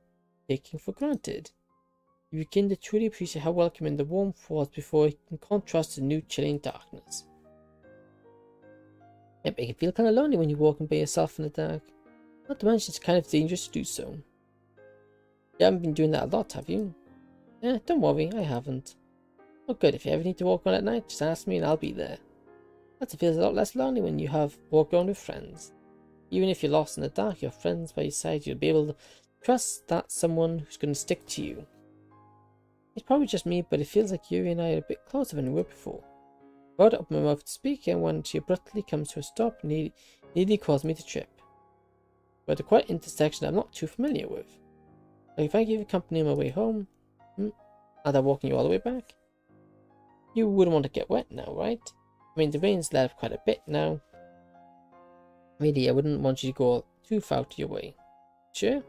taking for granted. You begin to truly appreciate how welcoming the warmth was before it can contrast to the new chilling darkness. It makes you feel kind of lonely when you're walking by yourself in the dark. Not to mention it's kind of dangerous to do so. You haven't been doing that a lot, have you? Don't worry, I haven't. Oh good, if you ever need to walk around at night, just ask me and I'll be there. That feels a lot less lonely when you have walk around with friends. Even if you're lost in the dark, your friends by your side, you'll be able to trust that someone who's going to stick to you. It's probably just me, but it feels like Yuri and I are a bit closer than we were before. I brought up my mouth to speak, and when she abruptly comes to a stop, nearly caused me to trip. We're at a quiet intersection I'm not too familiar with. Like if I give you company on my way home, are they walking you all the way back? You wouldn't want to get wet now, right? I mean, the rain's let up quite a bit now. Really, I wouldn't want you to go too far out of your way. Sure?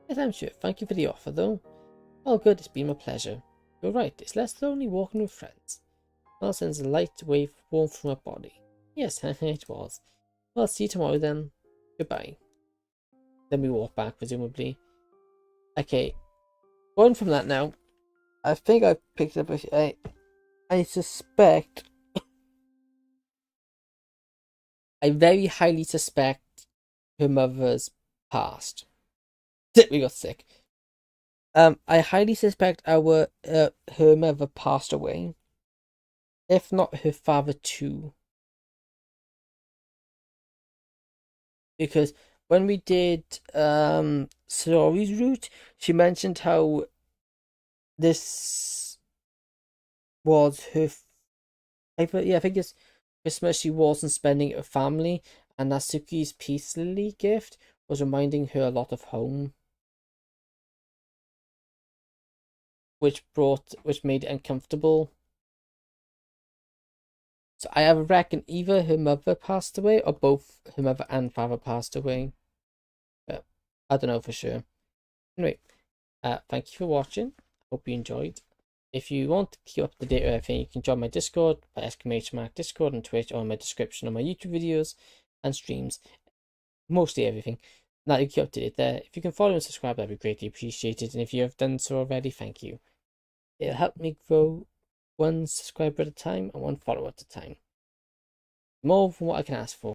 Yes, I'm sure. Thank you for the offer, though. All good, it's been my pleasure. You're right, it's less lonely walking with friends. Well, sends a light wave warmth from my body. Yes, it was. Well, see you tomorrow then. Goodbye. Then we walk back, presumably. Okay, going from that now, I think I picked up I suspect, I very highly suspect her mother's past. We got sick. I highly suspect her mother passed away. If not her father too. Because when we did Sori's route, she mentioned how this was her I think it's Christmas she wasn't spending it with family, and Natsuki's peace lily gift was reminding her a lot of home. Which made it uncomfortable. So I reckon either her mother passed away or both her mother and father passed away. But I don't know for sure. Anyway, thank you for watching. Hope you enjoyed. If you want to keep up to date with everything, you can join my Discord by !Discord on Twitch, or in my description on my YouTube videos and streams. Mostly everything. Now you keep up to date there. If you can follow and subscribe, that'd be greatly appreciated. And if you have done so already, thank you. It'll help me grow one subscriber at a time and one follower at a time. More than what I can ask for.